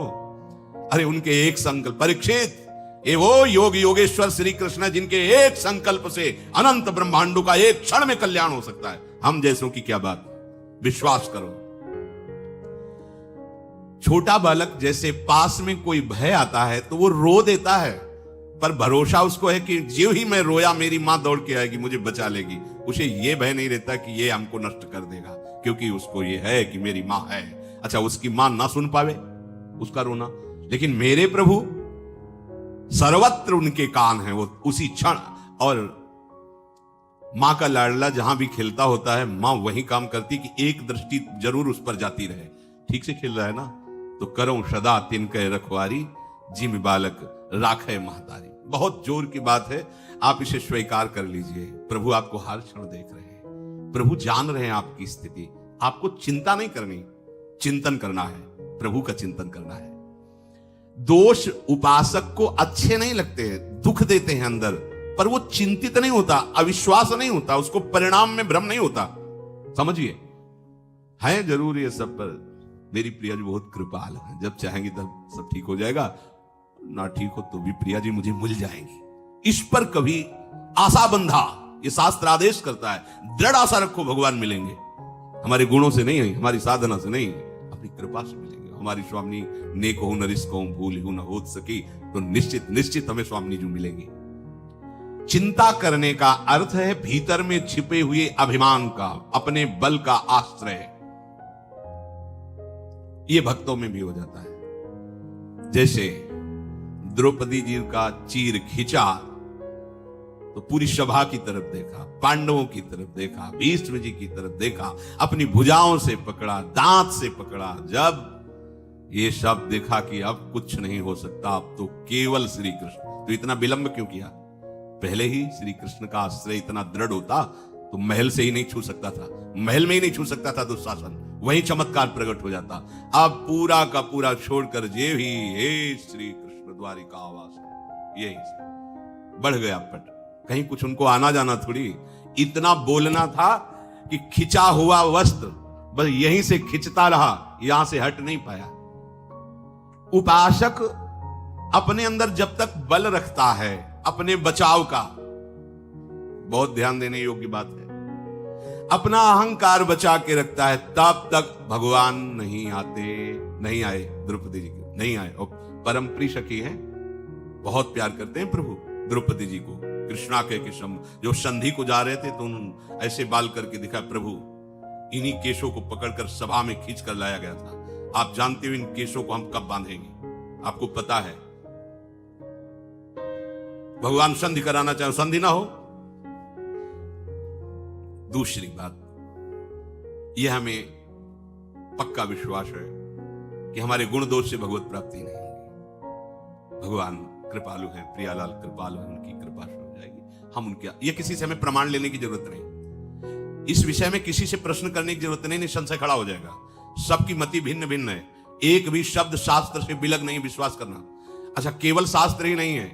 अरे उनके एक संकल्प, परीक्षित ये वो योग योगेश्वर श्री कृष्ण जिनके एक संकल्प से अनंत ब्रह्मांडों का एक क्षण में कल्याण हो सकता है। हम जैसों की क्या बात, विश्वास करो। छोटा बालक जैसे पास में कोई भय आता है तो वो रो देता है, पर भरोसा उसको है कि जो ही मैं रोया मेरी मां दौड़ के आएगी, मुझे बचा लेगी। उसे ये भय नहीं रहता कि ये हमको नष्ट कर देगा, क्योंकि उसको ये है कि मेरी मां है। अच्छा, उसकी मां ना सुन पावे उसका रोना, लेकिन मेरे प्रभु सर्वत्र उनके कान हैं, वो उसी क्षण। और मां का लाडला जहां भी खेलता होता है, मां वही काम करती कि एक दृष्टि जरूर उस पर जाती रहे। ठीक से खेल रहा है ना, तो करो सदा तिनके रखवारी, जिम बालक राखे महतारी। बहुत जोर की बात है, आप इसे स्वीकार कर लीजिए। प्रभु आपको हर क्षण देख रहे हैं, प्रभु जान रहे हैं आपकी स्थिति। आपको चिंता नहीं करनी, चिंतन करना है, प्रभु का चिंतन करना है। दोष उपासक को अच्छे नहीं लगते, दुख देते हैं अंदर, पर वो चिंतित नहीं होता, अविश्वास नहीं होता, उसको परिणाम में भ्रम नहीं होता। समझिए, है जरूर ये सब, पर मेरी प्रिया जी बहुत कृपाल है, जब चाहेंगी तब सब ठीक हो जाएगा, ना ठीक हो तो भी प्रिया जी मुझे मिल जाएंगी। इस पर कभी आशा बंधा, ये शास्त्र आदेश करता है, दृढ़ आशा रखो भगवान मिलेंगे। हमारे गुणों से नहीं, हमारी साधना से नहीं, अपनी कृपा से मिलेंगे। हमारी स्वामी नेक हो नरिस को भूल हो न हो सकी, तो निश्चित निश्चित हमें स्वामी जी मिलेंगे। चिंता करने का अर्थ है भीतर में छिपे हुए अभिमान का, अपने बल का आश्रय। ये भक्तों में भी हो जाता है। जैसे द्रौपदी जी का चीर खींचा तो पूरी सभा की तरफ देखा, पांडवों की तरफ देखा, भीष्म जी की तरफ देखा, अपनी भुजाओं से पकड़ा, दांत से पकड़ा। जब ये शब्द देखा कि अब कुछ नहीं हो सकता, अब तो केवल श्री कृष्ण, तो इतना विलंब क्यों किया? पहले ही श्री कृष्ण का आश्रय इतना दृढ़ होता तो महल से ही नहीं छू सकता था, महल में ही नहीं छू सकता था दुशासन, वही चमत्कार प्रकट हो जाता। अब पूरा का पूरा छोड़कर जे भी हे श्री कृष्ण द्वारिका आवास, यही बढ़ गया पट। कहीं कुछ उनको आना जाना थोड़ी, इतना बोलना था कि खिंचा हुआ वस्त्र बस यहीं से खिंचता रहा, यहां से हट नहीं पाया। उपासक अपने अंदर जब तक बल रखता है अपने बचाव का, बहुत ध्यान देने योग्य बात है, अपना अहंकार बचा के रखता है, तब तक भगवान नहीं आते। नहीं आए, द्रौपदी जी को नहीं आए। और परम प्रिय सखी है, बहुत प्यार करते हैं प्रभु द्रौपदी जी को। कृष्णा के किस्म जो संधि को जा रहे थे तो उन ऐसे बाल करके दिखा, प्रभु इन्हीं केशों को पकड़कर सभा में खींच कर लाया गया था। आप जानते हो इन केशों को हम कब बांधेंगे, आपको पता है। भगवान संधि कराना चाहे, संधि ना हो। दूसरी बात, यह हमें पक्का विश्वास है कि हमारे गुण दोष से भगवत प्राप्ति नहीं होगी। भगवान कृपालु हैं, प्रियालाल कृपालु हैं, उनकी कृपा से हो जाएगी। हम उनके, ये किसी से हमें प्रमाण लेने की जरूरत नहीं, इस विषय में किसी से प्रश्न करने की जरूरत नहीं, निसंशय खड़ा हो जाएगा। सबकी मति भिन्न भिन्न है, एक भी शब्द शास्त्र से बिलग नहीं, विश्वास करना। अच्छा, केवल शास्त्र ही नहीं है,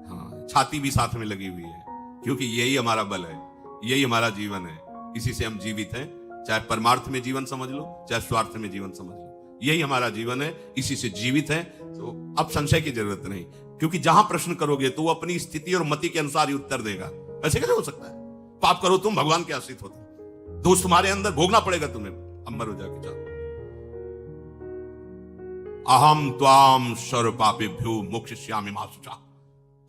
हाँ, छाती भी साथ में लगी हुई है, क्योंकि यही हमारा बल है, यही हमारा जीवन है, इसी से हम जीवित हैं। चाहे परमार्थ में जीवन समझ लो, चाहे स्वार्थ में जीवन समझ लो, यही हमारा जीवन है, इसी से जीवित है। तो अब संशय की जरूरत नहीं, क्योंकि जहां प्रश्न करोगे तो वो अपनी स्थिति और मति के अनुसार ही उत्तर देगा। ऐसे कैसे हो सकता है? पाप करो तुम, भगवान के आश्रित होते, दोष तुम्हारे अंदर भोगना पड़ेगा तुम्हें, अमर हो जाके जाओ। अहम त्वाम सर्व पापेभ्यो मोक्षयिष्यामि मा शुचा,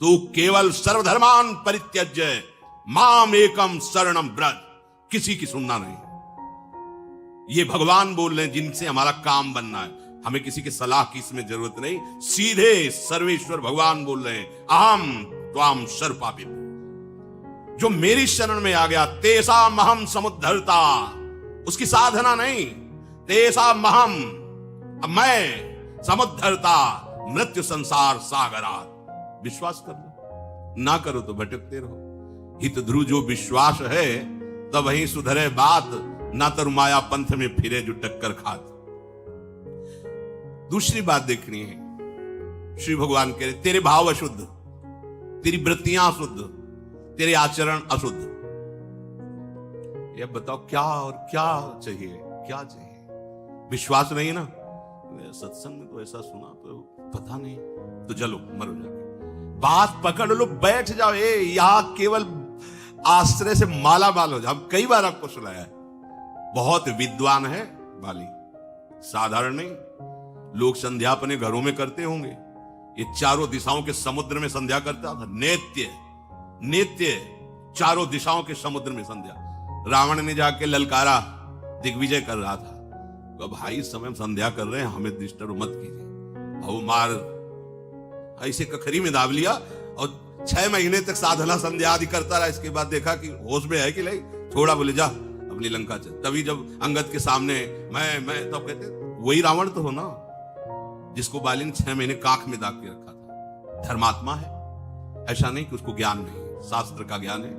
तू केवल सर्वधर्मान परित्यज्य माम एकम शरणम व्रज। किसी की सुनना नहीं, ये भगवान बोल रहे हैं जिनसे हमारा काम बनना है, हमें किसी की सलाह की इसमें जरूरत नहीं, सीधे सर्वेश्वर भगवान बोल रहे हैं, अहम त्वाम सर्व पापेभ्यो, जो मेरी शरण में आ गया, तेसा महम समुद्धरता, उसकी साधना नहीं, तेसा महम, मैं समुद्धरता मृत्यु संसार सागरात। विश्वास कर लो, ना करो तो भटकते रहो। हित ध्रुव जो विश्वास है, तब वहीं सुधरे बात, ना तर माया पंथ में फिरे जो टक्कर खात। दूसरी बात देखनी है, श्री भगवान कह रहे तेरे भाव अशुद्ध, तेरी वृत्तियां अशुद्ध, तेरे आचरण अशुद्ध। ये बताओ क्या और क्या चाहिए, क्या चाहिए? विश्वास नहीं ना, सत्संग में तो ऐसा सुना, तो पता नहीं, तो चलो मरो जाके। बात पकड़ लो, बैठ जाओ, यहां केवल आश्रय से माला माल हो जाओ। कई बार आपको सुनाया है, बहुत विद्वान है बाली, साधारण नहीं। लोग संध्या अपने घरों में करते होंगे, ये चारों दिशाओं के समुद्र में संध्या करता था। नेत्य चारों दिशाओं के समुद्र में संध्या। रावण ने जाके ललकारा, दिग्विजय कर रहा था, तो भाई इस समय हम संध्या कर रहे हैं, हमें डिस्टर्ब मत कीजिए। और वो मार ऐसे कखरी में दाब लिया और 6 महीने तक साधना संध्या आदि करता रहा। इसके बाद देखा कि होश में है कि नहीं, छोड़ा, बोले जा अपनी लंका चल। तभी जब अंगद के सामने मैं तब कहते वही रावण तो हो ना, जिसको बाली ने 6 महीने कांख में दाग के रखा था। धर्मात्मा है, ऐसा नहीं कि उसको ज्ञान नहीं, शास्त्र का ज्ञान है,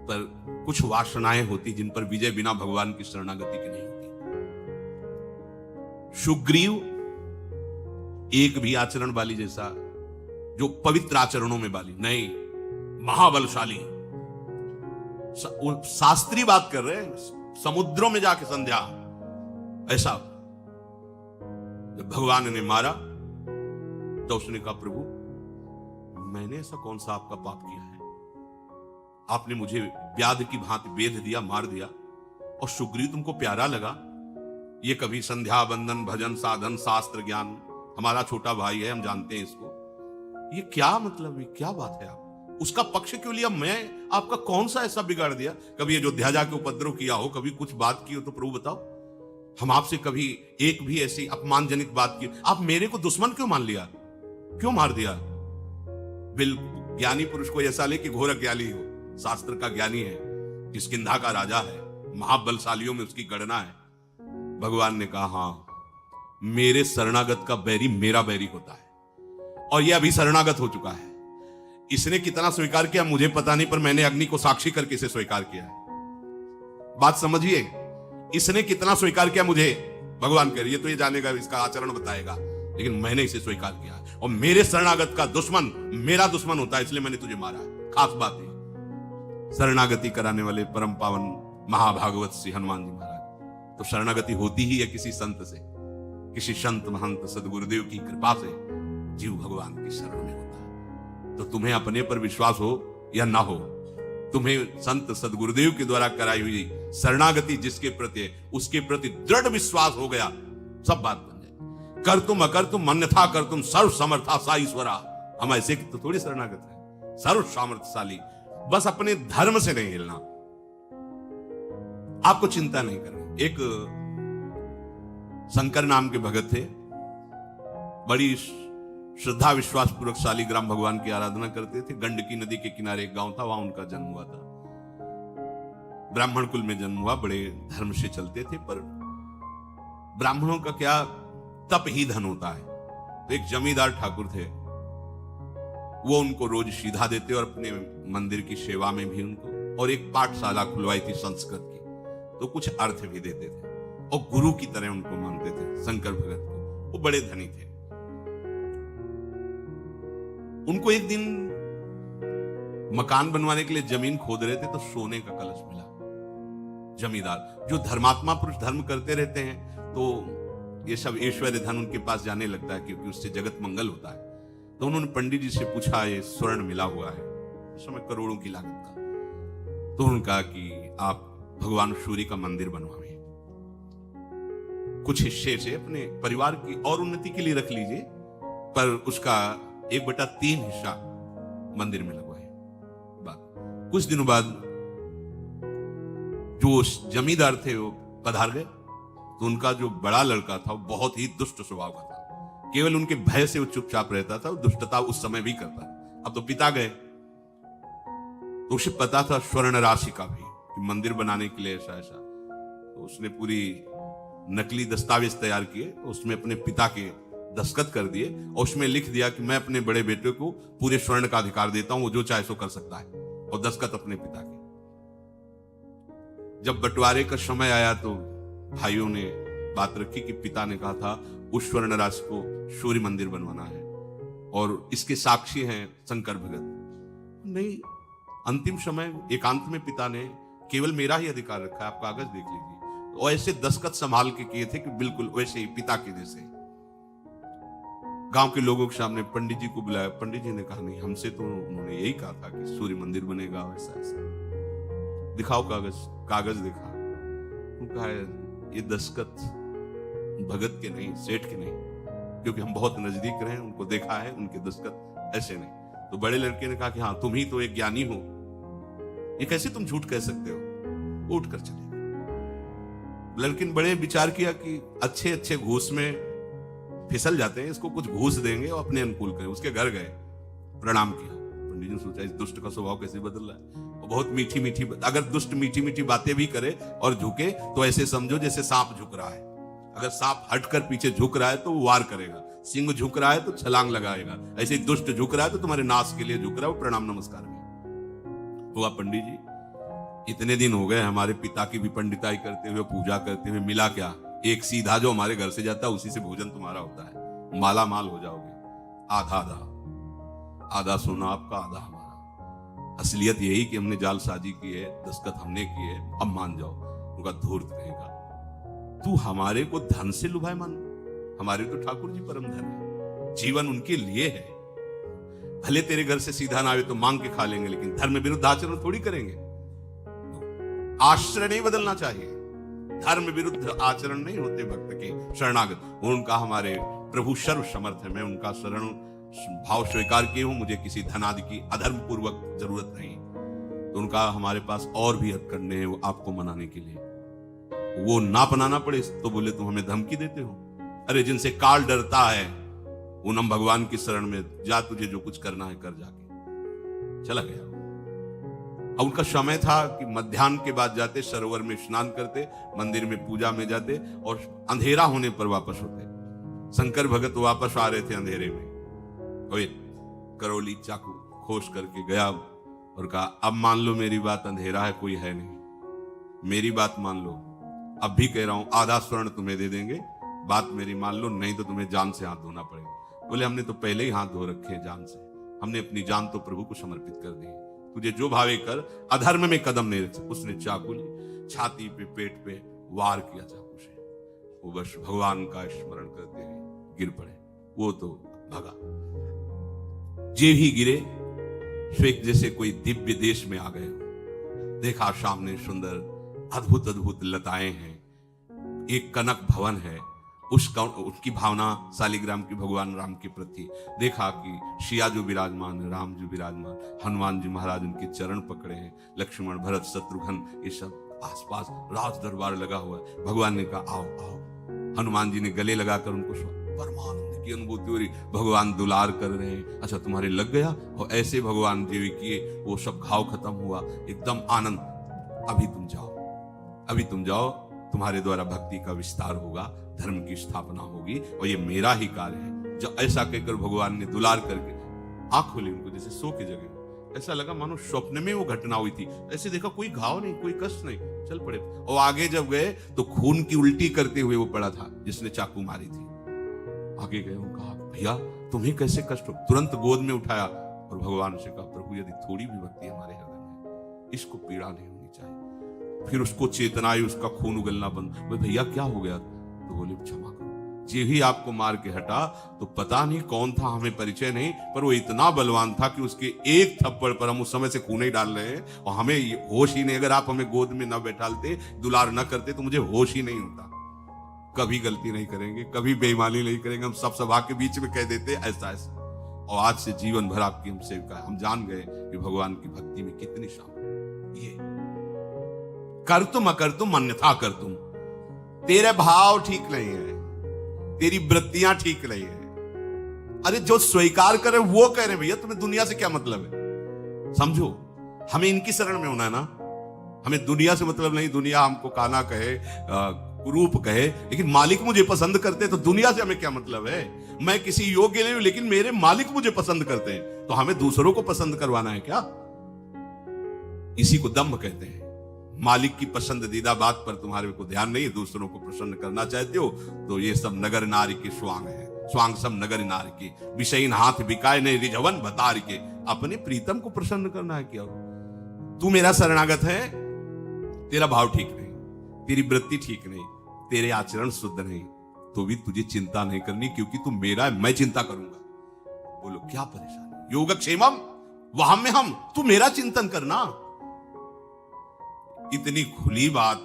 पर कुछ वासनाएं होती जिन पर विजय बिना भगवान की शरणागति की नहीं होती। सुग्रीव एक भी आचरण बाली जैसा, जो पवित्र आचरणों में बाली नहीं, महाबलशाली, शास्त्रीय बात कर रहे हैं, समुद्रों में जाके संध्या। ऐसा जब भगवान ने मारा तो उसने कहा, प्रभु मैंने ऐसा कौन सा आपका पाप किया है, आपने मुझे व्याध की भांति बेध दिया, मार दिया, और सुग्रीव तुमको प्यारा लगा। ये कभी संध्या बंदन भजन साधन शास्त्र ज्ञान, हमारा छोटा भाई है, हम जानते हैं इसको, ये क्या मतलब, ये क्या बात है, आप उसका पक्ष क्यों लिया? मैं आपका कौन सा ऐसा बिगाड़ दिया? कभी अयोध्या जाके उपद्रव किया हो, कभी कुछ बात की हो तो प्रभु बताओ। हम आपसे कभी एक भी ऐसी अपमानजनित बात की? आप मेरे को दुश्मन क्यों मान लिया, क्यों मार दिया? बिल्कुल ज्ञानी पुरुष को ऐसा ले कि घोर अज्ञानी हो, शास्त्र का ज्ञानी है, किष्किंधा का राजा है, महाबलशालियों में उसकी गणना है। भगवान ने कहा, हां मेरे शरणागत का बैरी मेरा बैरी होता है, और यह अभी शरणागत हो चुका है। इसने कितना स्वीकार किया मुझे पता नहीं, पर मैंने अग्नि को साक्षी करके इसे स्वीकार किया है। बात समझिए, इसने कितना स्वीकार किया मुझे, भगवान कह रही है तो ये जानेगा, इसका आचरण बताएगा, लेकिन मैंने इसे स्वीकार किया, और मेरे शरणागत का दुश्मन मेरा दुश्मन होता है, इसलिए मैंने तुझे मारा है। खास बात है, शरणागति कराने वाले परम पावन महाभागवत श्री हनुमान जी महाराज। तो शरणागति होती ही है किसी संत से, किसी संत महंत सदगुरुदेव की कृपा से जीव भगवान की शरण में होता है। तो तुम्हें अपने पर विश्वास हो या ना हो, तुम्हें संत सदगुरुदेव के द्वारा कराई हुई शरणागति जिसके प्रति है, उसके प्रति दृढ़ विश्वास हो गया, सब बात बन जाए। कर तुम अकर तुम अन्यथा कर तुम सर्व समर्था सा ईश्वरा। हम ऐसे तो थोड़ी शरणागत है, सर्व सामर्थ्यशाली, बस अपने धर्म से नहीं हिलना, आपको चिंता नहीं करनी। एक शंकर नाम के भगत थे, बड़ी श्रद्धा विश्वास पूर्वक शालिग्राम भगवान की आराधना करते थे। गंडकी नदी के किनारे एक गांव था, वहां उनका जन्म हुआ था। ब्राह्मण कुल में जन्म हुआ, बड़े धर्म से चलते थे, पर ब्राह्मणों का क्या तप ही धन होता है। तो एक जमींदार ठाकुर थे, वो उनको रोज सीधा देते और अपने मंदिर की सेवा में भी उनको, और एक पाठशाला खुलवाई थी संस्कृत की, तो कुछ अर्थ भी देते थे, और गुरु की तरह उनको मानते थे शंकर भगत को। वो बड़े धनी थे। उनको एक दिन मकान बनवाने के लिए जमीन खोद रहे थे, तो सोने का कलश मिला। जमींदार जो धर्मात्मा पुरुष धर्म करते रहते हैं, तो ये सब ऐश्वर्य धन उनके पास जाने लगता है, क्योंकि उससे जगत मंगल होता है। तो उन्होंने पंडित जी से पूछा, ये स्वर्ण मिला हुआ है, उस समय करोड़ों की लागत का। तो उन्होंने कहा कि आप भगवान सूर्य का मंदिर बनवाएं, कुछ हिस्से से अपने परिवार की और उन्नति के लिए रख लीजिए, पर उसका 1/3 हिस्सा मंदिर में लगवाए। कुछ दिनों बाद जो जमींदार थे वो पधार गए, तो उनका जो बड़ा लड़का था वो बहुत ही दुष्ट स्वभाव का था। केवल उनके भय से वो चुपचाप रहता था, दुष्टता उस समय भी करता। अब तो पिता गए, तो उसे पता था स्वर्ण राशि का भी कि मंदिर बनाने के लिए ऐसा ऐसा। तो उसने पूरी नकली दस्तावेज तैयार किए, उसमें अपने पिता के दस्तखत कर दिए, और उसमें लिख दिया कि मैं अपने बड़े बेटे को पूरे स्वर्ण का अधिकार देता हूं, वो जो चाहे सो कर सकता है, और दस्तखत अपने पिता के। जब बंटवारे का समय आया तो भाइयों ने बात रखी कि पिता ने कहा था उस स्वर्ण राशि को सूर्य मंदिर बनवाना है, और इसके साक्षी हैं शंकर भगत। नहीं, अंतिम समय एकांत में पिता ने केवल मेरा ही अधिकार रखा है, आप कागज देख लीजिए। और ऐसे दस्तखत संभाल के किए थे कि बिल्कुल वैसे ही पिता के जैसे। गांव के लोगों के सामने पंडित जी को बुलाया। पंडित जी ने कहा नहीं, हमसे तो उन्होंने यही कहा था कि सूर्य मंदिर बनेगा, ऐसा ऐसा, दिखाओ कागज। कागज दिखा, कहा ये दस्तखत भगत के नहीं, सेठ के नहीं, क्योंकि हम बहुत नजदीक रहे, उनको देखा है, उनके दस्तखत ऐसे नहीं। तो बड़े लड़के ने कहा कि हाँ तुम ही तो एक ज्ञानी हो, ये कैसे तुम झूठ कह सकते हो, उठ कर चले गए। लड़के ने बड़े विचार किया कि अच्छे अच्छे घूस में फिसल जाते हैं, इसको कुछ घूस देंगे और अपने अनुकूल करें। उसके घर गए, प्रणाम किया। पंडित जी ने सोचा इस दुष्ट का स्वभाव कैसे बदल रहा है, और बहुत मीठी मीठी, अगर दुष्ट मीठी मीठी बातें भी करे और झुके तो ऐसे समझो जैसे सांप झुक रहा है। अगर सांप हटकर पीछे झुक रहा है तो वो वार करेगा, सिंह झुक रहा है तो छलांग लगाएगा, ऐसे ही दुष्ट झुक रहा है तो तुम्हारे नाश के लिए झुक रहा है, वो प्रणाम नमस्कार में हुआ। पंडित जी इतने दिन हो गए हमारे पिता की भी पंडिताई करते हुए, पूजा करते हुए, मिला क्या, एक सीधा जो हमारे घर से जाता है उसी से भोजन तुम्हारा होता है, माला माल हो जाओगे। आधा आधा, आधा सोना आपका, आधा हमारा। असलियत यही कि हमने जालसाजी की है, दस्तखत हमने की है, अब मान जाओ। उनका धूर्त कहेगा तू हमारे को धन से लुभाए मान, हमारे तो ठाकुर जी परम धन है, जीवन उनके लिए है। भले तेरे घर से सीधा ना आवे तो मांग के खा लेंगे, लेकिन धर्म विरुद्ध आचरण थोड़ी करेंगे। आश्रय नहीं बदलना चाहिए, धर्म विरुद्ध आचरण नहीं होते भक्त के शरणागत। उनका हमारे प्रभु सर्व समर्थ है, मैं उनका शरण भाव स्वीकार किए हूं, मुझे किसी धनादि की अधर्म पूर्वक जरूरत नहीं। तो उनका हमारे पास और भी हद करने हैं, वो आपको मनाने के लिए, वो ना अपनाना पड़े तो बोले तुम हमें धमकी देते हो। अरे जिनसे काल डरता है वो नम भगवान की शरण में जा, तुझे जो कुछ करना है कर, जाके चला गया। अब उनका समय था कि मध्याह्न के बाद जाते, सरोवर में स्नान करते, मंदिर में पूजा में जाते और अंधेरा होने पर वापस होते। शंकर भगत वापस आ रहे थे अंधेरे में, करौली चाकू खोस करके गया और कहा अब मान लो मेरी बात, अंधेरा है कोई है नहीं, मेरी बात मान लो, अब भी कह रहा हूं आधा स्वर्ण तुम्हें दे देंगे, बात मेरी मान लो, नहीं तो तुम्हें जान से हाथ धोना पड़ेगा। बोले हमने तो पहले ही हाथ धो रखे हैं जान से, हमने अपनी जान तो प्रभु को समर्पित कर दी है, तुझे जो भावे कर, अधर्म में कदम नहीं रख। उसने चाकू ली, छाती पे पेट पे वार किया चाकू से, वो बस भगवान का स्मरण करते हुए गिर पड़े, वो तो भगा। जे भी गिरे श्वेक जैसे कोई दिव्य देश में आ गए, देखा सामने सुंदर अद्भुत अद्भुत लताएं हैं, एक कनक भवन है, उसकी भावना शालिग्राम की भगवान राम के प्रति। देखा कि सिया जो विराजमान है, राम जी विराजमान, हनुमान जी महाराज उनके चरण पकड़े हैं, लक्ष्मण भरत शत्रुघ्न ये सब आसपास राज दरबार लगा हुआ है। भगवान ने कहा आओ आओ, हनुमान जी ने गले लगाकर उनको परमानंद की अनुभूति हो रही, भगवान दुलार कर रहे हैं। अच्छा तुम्हारे लग गया, और ऐसे भगवान जी किए, वो सब घाव खत्म हुआ, एकदम आनंद। अभी तुम जाओ, अभी तुम जाओ, तुम्हारे द्वारा भक्ति का विस्तार होगा, धर्म की स्थापना होगी, और ये मेरा ही कार्य है। जब ऐसा कहकर भगवान ने दुलार करके आंख खोली उनको, जैसे सो के जगह, ऐसा लगा मानो स्वप्न में वो घटना हुई थी। ऐसे देखा कोई घाव नहीं, कोई कष्ट नहीं, चल पड़े। और आगे जब गए तो खून की उल्टी करते हुए वो पड़ा था जिसने चाकू मारी थी। आगे गए, कहा भैया तुम्हें कैसे कष्ट हो, तुरंत गोद में उठाया और भगवान से कहा प्रभु यदि थोड़ी भी भक्ति हमारे हृदय में, इसको पीड़ा नहीं होनी चाहिए। फिर उसको चेतना आई, उसका खून उगलना बंद। भैया क्या हो गया? तो बोले क्षमा करो, जे ही आपको मार के हटा तो पता नहीं कौन था, हमें परिचय नहीं, पर वो इतना बलवान था कि उसके एक थप्पड़ पर हम उस समय से खून ही डाल रहे हैं और हमें होश ही नहीं। अगर आप हमें गोद में न बैठालते, दुलार न करते तो मुझे होश ही नहीं होता। कभी गलती नहीं करेंगे, कभी बेईमानी नहीं करेंगे, हम सब सभा के बीच में कह देते ऐसा ऐसा। और आज से जीवन भर आपकी हम सेविका है। हम जान गए कि भगवान की भक्ति में कितनी शान। ये कर तुम अकर तुम अन्यथा कर तुम, तेरे भाव ठीक नहीं है, तेरी वृत्तियां ठीक नहीं है। अरे जो स्वीकार करे वो कह रहे भैया तुम्हें दुनिया से क्या मतलब है। समझो हमें इनकी शरण में होना है ना, हमें दुनिया से मतलब नहीं। दुनिया हमको काना कहे, रूप कहे, लेकिन मालिक मुझे पसंद करते तो दुनिया से हमें क्या मतलब है। मैं किसी योग्य नहीं हूं लेकिन मेरे मालिक मुझे पसंद करते हैं, तो हमें दूसरों को पसंद करवाना है क्या? इसी को दंभ कहते हैं। मालिक की पसंदीदा बात पर तुम्हारे को ध्यान नहीं है, दूसरों को प्रसन्न करना चाहते हो, तो ये सब नगर नारी के स्वांग है। स्वांग सब नगर नारी के, विषयीन हाथ बिकाए नहीं रिझवन बतार के। अपने प्रीतम को प्रसन्न करना है क्या? तू मेरा शरणागत है, तेरा भाव ठीक नहीं, तेरी वृत्ति ठीक नहीं, तेरे आचरण शुद्ध नहीं, तो भी तुझे चिंता नहीं करनी, क्योंकि तू मेरा है, मैं चिंता करूंगा। बोलो क्या परेशानी। योगक्षेमम वहम में हम, तू मेरा चिंतन करना। इतनी खुली बात,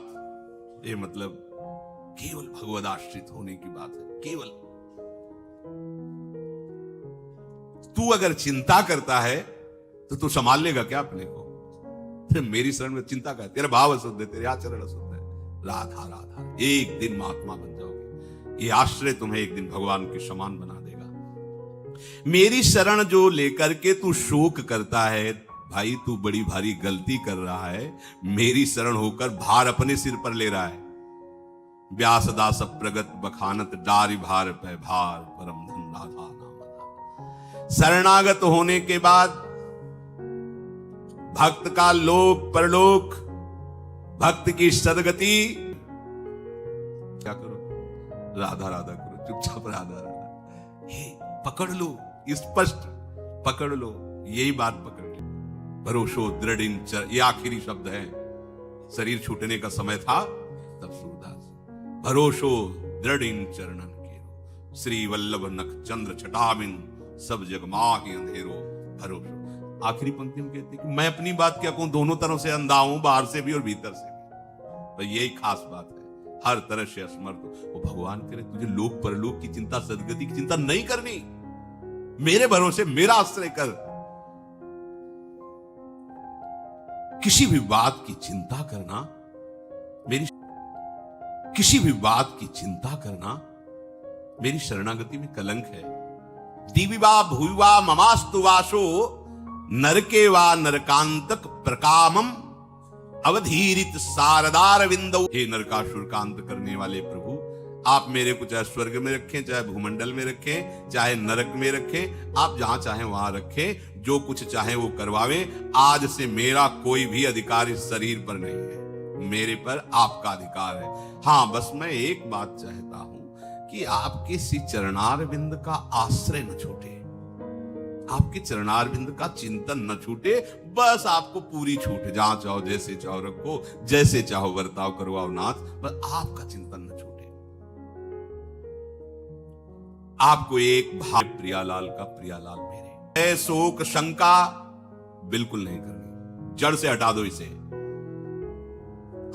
ये मतलब केवल भगवद आश्रित होने की बात है। केवल तू अगर चिंता करता है तो तू संभाल लेगा क्या अपने को? मेरी शरण में चिंता कर, तेरा भाव अशुद्ध है, तेरे आचरण अशुद्ध है। राधा राधा, एक दिन महात्मा बन जाओगे। ये आश्रय तुम्हें एक दिन भगवान के समान बना देगा। मेरी शरण जो लेकर के तू शोक करता है, भाई तू बड़ी भारी गलती कर रहा है। मेरी शरण होकर भार अपने सिर पर ले रहा है। व्यास दास प्रगत बखानत डारी भार पे भार, परम धन राधा नाम। शरणागत होने के बाद भक्त का लोक परलोक, भक्त की सदगति, क्या करो? राधा राधा करो, चुपचाप राधा राधा। हे पकड़ लो, स्पष्ट पकड़ लो, यही बात पकड़ लो। भरोसो दृढ़, ये आखिरी शब्द है। शरीर छूटने का समय था तब सूरदास, भरोसो दृढ़ चरणन केरो, श्री वल्लभ नख चंद्र छटाबिन, सब जग माहि अंधेरो भरोसो। आखिरी पंक्ति में कहते हैं कि मैं अपनी बात क्या कहूं, दोनों तरफ से अंधा हूं, बाहर से भी और भीतर से भी। तो यही खास बात है, हर तरह से असमर्थ। वो भगवान करे तुझे लोक परलोक की चिंता, सदगति की चिंता नहीं करनी। मेरे भरोसे मेरा आश्रय कर। किसी भी बात की चिंता करना, किसी भी बात की चिंता करना मेरी शरणागति में कलंक है। दिविवा भुविवा ममास्तु वासो, नरके वा नरकांतक प्रकामम, अवधीरित सारदार विंदो। हे नरकासुर का अंत करने वाले प्रभु, आप मेरे को चाहे स्वर्ग में रखें, चाहे भूमंडल में रखें, चाहे नरक में रखें, आप जहां चाहें वहां रखें, जो कुछ चाहें वो करवावें। आज से मेरा कोई भी अधिकार इस शरीर पर नहीं है, मेरे पर आपका अधिकार है। हाँ, बस मैं एक बात चाहता हूं कि आपके श्री चरणारविंद का आश्रय न छूटे, आपके चरणारविंद का चिंतन न छूटे। बस आपको पूरी छूट, जहां चाहो जैसे चाहो रखो, जैसे चाहो बर्ताव करवाओ नाथ, बस आपका चिंतन न छूटे। आपको एक भाव प्रियालाल का, प्रियालाल मेरे, शोक शंका बिल्कुल नहीं करनी, जड़ से हटा दो इसे।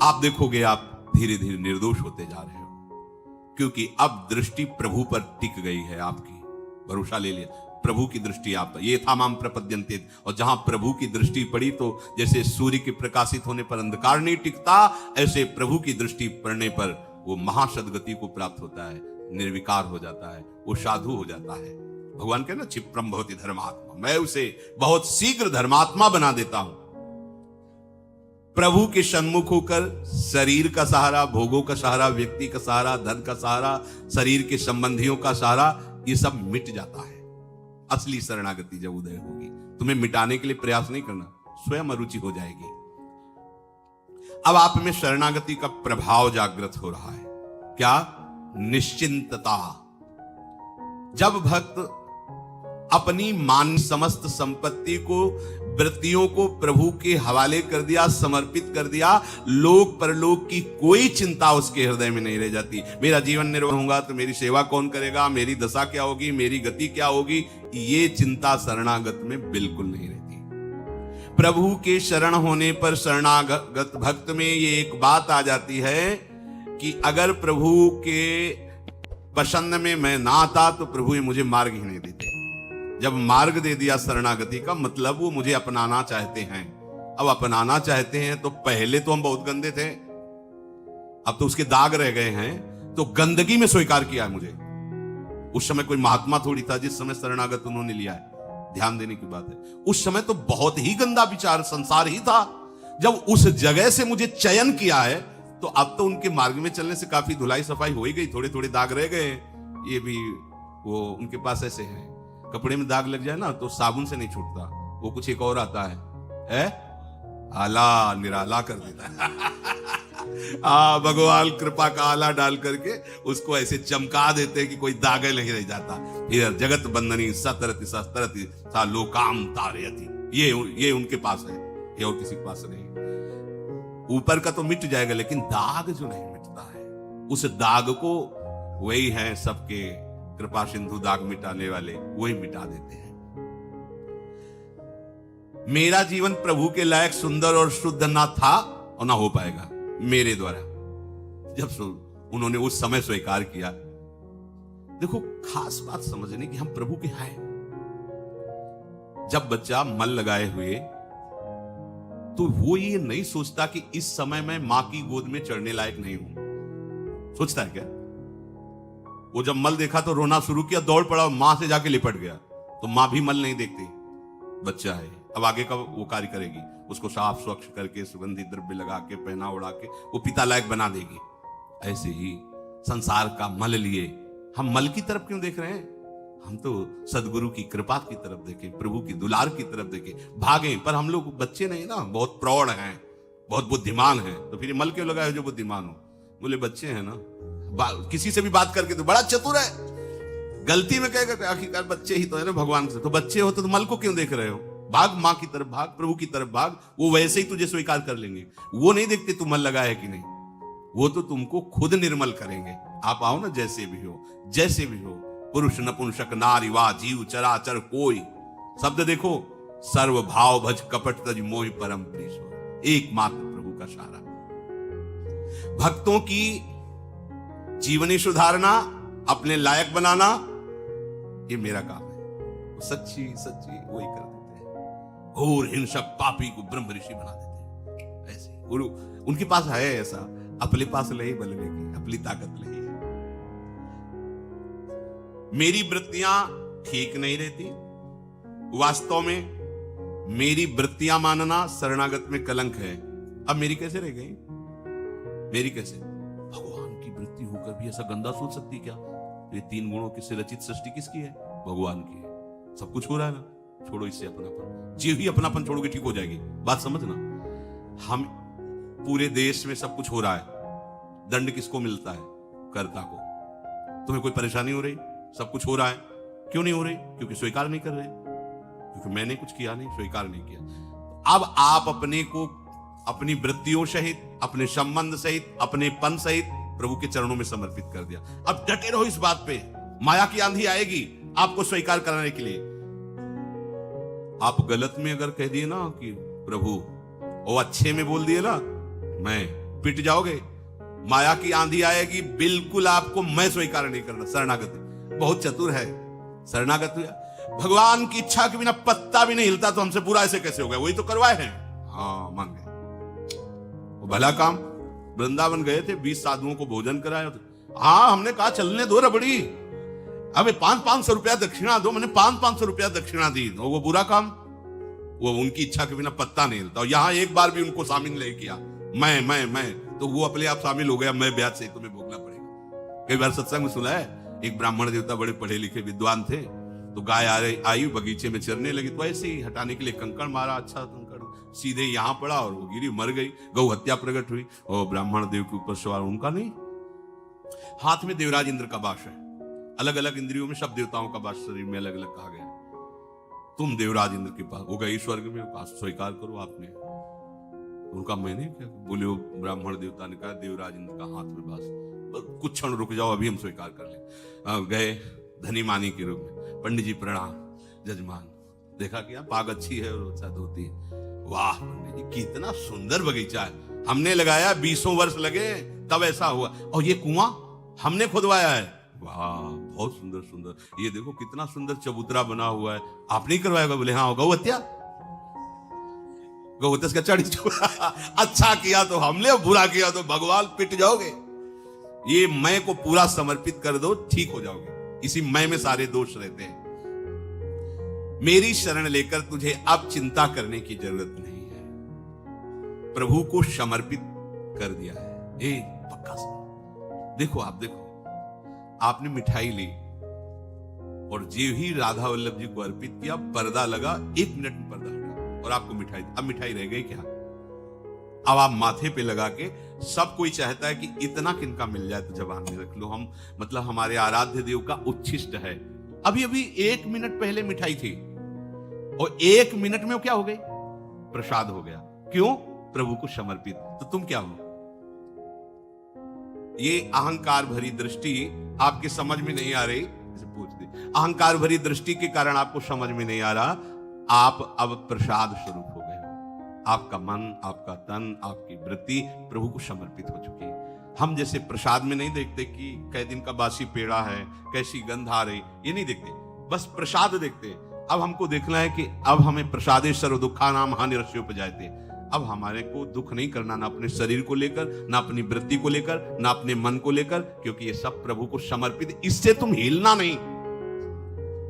आप देखोगे आप धीरे धीरे निर्दोष होते जा रहे हो, क्योंकि अब दृष्टि प्रभु पर टिक गई है आपकी। भरोसा ले लिया, प्रभु की दृष्टि आप पर। ये था माम प्रपद्यन्ते, और जहां प्रभु की दृष्टि पड़ी तो जैसे सूर्य के प्रकाशित होने पर अंधकार नहीं टिकता, ऐसे प्रभु की दृष्टि पड़ने पर वो महासदगति को प्राप्त होता है, निर्विकार हो जाता है, वो साधु हो जाता है। भगवान कहना क्षिप्रम भवति धर्मात्मा, मैं उसे बहुत शीघ्र धर्मात्मा बना देता हूं। प्रभु के सन्मुख होकर शरीर का सहारा, भोगों का सहारा, व्यक्ति का सहारा, धन का सहारा, शरीर के संबंधियों का सहारा, ये सब मिट जाता है। असली शरणागति जब उदय होगी, तुम्हें मिटाने के लिए प्रयास नहीं करना, स्वयं अरुचि हो जाएगी। अब आप में शरणागति का प्रभाव जागृत हो रहा है। क्या? निश्चिंतता। जब भक्त अपनी मान समस्त संपत्ति को, वृत्तियों को प्रभु के हवाले कर दिया, समर्पित कर दिया, लोक परलोक की कोई चिंता उसके हृदय में नहीं रह जाती। मेरा जीवन निर्वाह होगा तो मेरी सेवा कौन करेगा, मेरी दशा क्या होगी, मेरी गति क्या होगी, ये चिंता शरणागत में बिल्कुल नहीं रहती। प्रभु के शरण होने पर शरणागत भक्त में ये एक बात आ जाती है कि अगर प्रभु के पसंद में मैं ना आता तो प्रभु ये मुझे मार्ग ही नहीं देते। जब मार्ग दे दिया शरणागति का, मतलब वो मुझे अपनाना चाहते हैं। अब अपनाना चाहते हैं तो पहले तो हम बहुत गंदे थे, अब तो उसके दाग रह गए हैं, तो गंदगी में स्वीकार किया है मुझे। उस समय कोई महात्मा थोड़ी था जिस समय शरणागत उन्होंने लिया है, ध्यान देने की बात है। उस समय तो बहुत ही गंदा विचार संसार ही था। जब उस जगह से मुझे चयन किया है तो अब तो उनके मार्ग में चलने से काफी धुलाई सफाई हो ही गई, थोड़े थोड़े दाग रह गए। ये भी वो उनके पास ऐसे है, कपड़े में दाग लग जाए ना तो साबुन से नहीं छूटता, वो कुछ एक और आता है आला, निराला कर देता है। भगवान कृपा का आला डाल करके उसको ऐसे चमका देते हैं कि कोई दाग नहीं रह जाता। इधर जगत बंदनी सतरति सतरति सा लोकाम तारयति, ये उनके पास है, ये और किसी के पास नहीं। ऊपर का तो मिट जाएगा लेकिन दाग जो नहीं मिटता है, उस दाग को वही हैं सबके कृपा सिंधु दाग मिटाने वाले, वही मिटा देते हैं। मेरा जीवन प्रभु के लायक सुंदर और शुद्ध ना था और ना हो पाएगा मेरे द्वारा, जब उन्होंने उस समय स्वीकार किया। देखो खास बात समझने की, हम प्रभु के हैं। जब बच्चा मन लगाए हुए, तो वो ये नहीं सोचता कि इस समय मैं मां की गोद में चढ़ने लायक नहीं हूं। सोचता है क्या? वो जब मल देखा तो रोना शुरू किया, दौड़ पड़ा, मां से जाके लिपट गया। तो मां भी मल नहीं देखती, बच्चा है, अब आगे का वो कार्य करेगी, उसको साफ स्वच्छ करके सुगंधित द्रव्य लगा के पहना उड़ा के वो पिता लायक बना देगी। ऐसे ही संसार का मल लिए हम मल की तरफ क्यों देख रहे हैं? हम तो सदगुरु की कृपा की तरफ देखें, प्रभु की दुलार की तरफ देखें, भागें। पर हम लोग बच्चे नहीं ना, बहुत प्रौढ़ हैं, बहुत बुद्धिमान हैं। तो फिर मल क्यों लगाए जो बुद्धिमान हो? बोले बच्चे हैं ना, किसी से भी बात करके तो बड़ा चतुर है, गलती में कहेगा आखिरकार बच्चे ही तो है ना भगवान से। तो बच्चे हो तो मल को क्यों देख रहे हो? भाग, मां की तरफ भाग, प्रभु की तरफ भाग, वो वैसे ही तुझे स्वीकार कर लेंगे। वो नहीं देखते तू मल लगा है कि नहीं, वो तो तुमको खुद निर्मल करेंगे। आप आओ ना, जैसे भी हो, जैसे भी हो, पुरुष नपुंसक नारी वा जीव चराचर कोई, शब्द देखो, सर्व भाव भज कपट तज मोहि परम प्रीशो। एकमात्र प्रभु का सहारा। भक्तों की जीवनी सुधारना, अपने लायक बनाना, ये मेरा काम है। सच्ची सच्ची वही कर देते हैं। घोर हिंसक पापी को ब्रह्म ऋषि बना देते हैं। ऐसे गुरु उनके पास है ऐसा, अपने पास नहीं बलने की, अपनी ताकत नहीं है। मेरी वृत्तियां ठीक नहीं रहती। वास्तव में मेरी वृत्तियां मानना शरणागत में कलंक है। अब मेरी कैसे रह गई? मेरी कैसे? भगवान की वृत्ति होकर भी ऐसा गंदा सोच सकती क्या? ये तीन गुणों से रचित सृष्टि किसकी है? भगवान की है। सब कुछ हो रहा है ना, छोड़ो इससे अपनापन। जो ही अपनापन छोड़ोगे ठीक हो जाएगी। बात समझना, हम पूरे देश में सब कुछ हो रहा है, दंड किसको मिलता है? कर्ता को। तुम्हें कोई परेशानी हो रही? सब कुछ हो रहा है, क्यों नहीं हो रही? क्योंकि स्वीकार नहीं कर रहे, क्योंकि मैंने कुछ किया नहीं, स्वीकार नहीं किया। अब आप अपने को अपनी वृत्तियों सहित, अपने संबंध सहित, अपने पन सहित प्रभु के चरणों में समर्पित कर दिया। अब डटे रहो इस बात पे। माया की आंधी आएगी आपको स्वीकार कराने के लिए। आप गलत में अगर कह दिए ना कि प्रभु, वो अच्छे में बोल दिए ना, मैं, पिट जाओगे। माया की आंधी आएगी, बिल्कुल आपको मैं स्वीकार नहीं करना। शरणागत बहुत चतुर है, शरणागत हुआ। भगवान की इच्छा के बिना पत्ता भी नहीं हिलता, तो हमसे बुरा ऐसे कैसे हो गया? वही तो करवाए हैं। हाँ, मान गए, भला काम। वृंदावन गए थे, 20 साधुओं को भोजन कराया। हाँ, हमने कहा चलने दो रबड़ी, अबे 500-500 रुपया दक्षिणा दो। मैंने 500-500 रुपया दक्षिणा दी, तो वो बुरा काम। वो उनकी इच्छा के बिना पत्ता नहीं हिलता। यहां एक बार भी उनको शामिल नहीं किया, मैं, तो वो अपने आप शामिल हो गया। मैं ब्याज से तुम्हें भोगना पड़ेगा। कई बार सत्संग में सुना है, एक ब्राह्मण देवता बड़े पढ़े लिखे विद्वान थे, तो गाय आई बगीचे में चरने लगी, तो ऐसे ही हटाने के लिए कंकड़ मारा, अच्छा कंकड़ सीधे यहां पड़ा और वो गिरी, मर गई। गौ हत्या प्रकट हुई और ब्राह्मण देव के ऊपर सवार उनका नहीं। हाथ में देवराज इंद्र का बाश है, अलग अलग इंद्रियों में सब देवताओं का बाश शरीर में अलग अलग कहा गया। तुम देवराज इंद्र के पास, वो गए स्वर्ग में, स्वीकार करो आपने। उनका मैंने क्या? बोले वो ब्राह्मण देवता ने कहा देवराज इंद्र का हाथ में बास, कुछ क्षण रुक जाओ, अभी हम स्वीकार कर ले। गए धनी मानी के रूप में, पंडित जी प्रणाम, जजमान देखा क्या पाग अच्छी है और अच्छा धोती है। वाह पंडित जी, कितना सुंदर बगीचा है, हमने लगाया, 20 वर्ष लगे तब ऐसा हुआ। और ये कुआं हमने खुदवाया है। वाह बहुत सुंदर सुंदर, ये देखो कितना सुंदर चबूतरा बना हुआ है, आपने करवाया? बोले हाँ। गौ हत्या, गौ हत्या का चढ़ी अच्छा किया तो हमने, बुरा किया तो भगवान, पिट जाओगे। ये मैं को पूरा समर्पित कर दो, ठीक हो जाओगे। इसी मैं में सारे दोष रहते हैं। मेरी शरण लेकर तुझे अब चिंता करने की जरूरत नहीं है। प्रभु को समर्पित कर दिया है। पक्का समझ। देखो आप देखो, आपने मिठाई ली और जो ही राधा वल्लभ जी को अर्पित किया, पर्दा लगा, 1 मिनट में पर्दा हटा और आपको मिठाई। अब मिठाई रह गई क्या? अब आप माथे पे लगा के, सब कोई चाहता है कि इतना किनका मिल जाए तो जबान में रख लो। हम मतलब हमारे आराध्य देव का उच्छिष्ट है। अभी अभी 1 मिनट पहले मिठाई थी और 1 मिनट में वो क्या हो गई? प्रसाद हो गया। क्यों? प्रभु को समर्पित। तो तुम क्या हो? ये अहंकार भरी दृष्टि आपके समझ में नहीं आ रही, इसे पूछ दे। अहंकार भरी दृष्टि के कारण आपको समझ में नहीं आ रहा, आप अब प्रसाद स्वरूप हो गए हो। आपका मन, आपका तन, आपकी वृत्ति प्रभु को समर्पित हो चुकी है। हम जैसे प्रसाद में नहीं देखते कि कै दिन का बासी पेड़ा है, कैसी गंध आ रही, ये नहीं देखते, बस प्रसाद देखते। अब हमको देखना है कि अब हमें प्रसादे सर्व दुखा नाम हानिरस्योपजायते। अब हमारे को दुख नहीं करना, ना अपने शरीर को लेकर, ना अपनी वृत्ति को लेकर, ना अपने मन को लेकर, क्योंकि ये सब प्रभु को समर्पित। इससे तुम हिलना नहीं,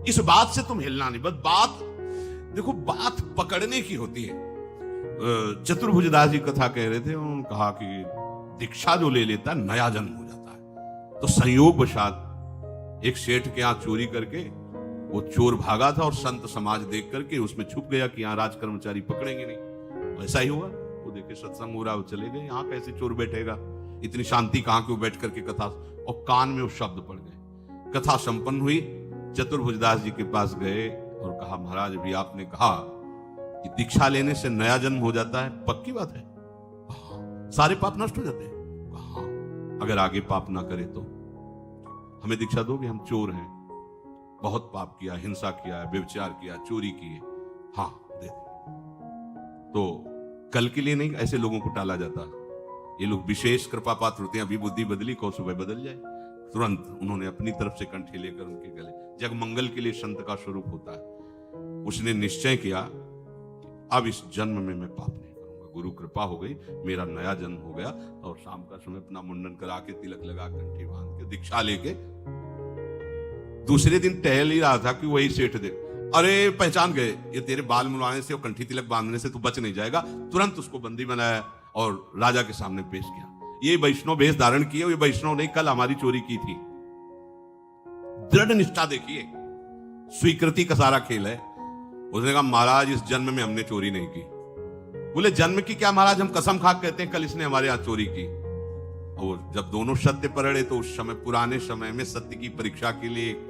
इस बात से तुम हिलना नहीं। बस बात देखो, बात पकड़ने की होती है। चतुर्भुजदास जी कथा कह रहे थे, उन्होंने कहा कि दीक्षा जो ले लेता है नया जन्म हो जाता है। तो संयोग वशात एक सेठ के यहाँ चोरी करके वो चोर भागा था और संत समाज देख करके उसमें छुप गया कि यहाँ राज कर्मचारी पकड़ेंगे नहीं। वैसा ही हुआ, वो देखे सत्संग हो रहा, वो चले गए। यहाँ कैसे चोर बैठेगा, इतनी शांति कहाँ क्यों बैठ करके कथा, और कान में वो शब्द पड़ गए। कथा संपन्न हुई, चतुर्भुजदास जी के पास गए और कहा, महाराज अभी आपने कहा कि दीक्षा लेने से नया जन्म हो जाता है, पक्की बात है? सारे पाप नष्ट हो जाते हैं? हाँ, अगर आगे पाप ना करे तो हमें दीक्षा दोगे? हम चोर हैं, बहुत पाप किया, हिंसा किया, व्यभिचार किया, चोरी की है। हाँ दे। तो कल के लिए नहीं ऐसे लोगों को टाला जाता। ये लोग विशेष कृपा पात्र होते हैं। अभी बुद्धि बदली, कौ सुबह बदल जाए। तुरंत उन्होंने अपनी तरफ से कंठी लेकर उनके गले, जग मंगल के लिए संत का स्वरूप होता है। उसने निश्चय किया अब इस जन्म में मैं पाप नहीं करूंगा। गुरु कृपा हो गई, मेरा नया जन्म हो गया। और शाम का समय अपना मुंडन करा के, तिलक लगा, कंठी बांध के, दीक्षा लेके दूसरे दिन टहल ही रहा था कि वही सेठ देख, अरे पहचान गए, ये तेरे बाल मुलाने से और कंठी तिलक बांधने से तू बच नहीं जाएगा। तुरंत उसको बंदी बनाया और राजा के सामने पेश किया। ये वैष्णव वेश धारण किए, ये वैष्णव नहीं, कल हमारी चोरी की थी। दृढ़ निष्ठा देखिए, स्वीकृति का सारा खेल है। उसने कहा, महाराज इस जन्म में हमने चोरी नहीं की। बोले, जन्म की क्या महाराज, हम कसम खा कहते हैं कल इसने हमारे यहाँ चोरी की। और जब दोनों सत्य पर अड़े तो उस समय, पुराने समय में सत्य की परीक्षा के लिए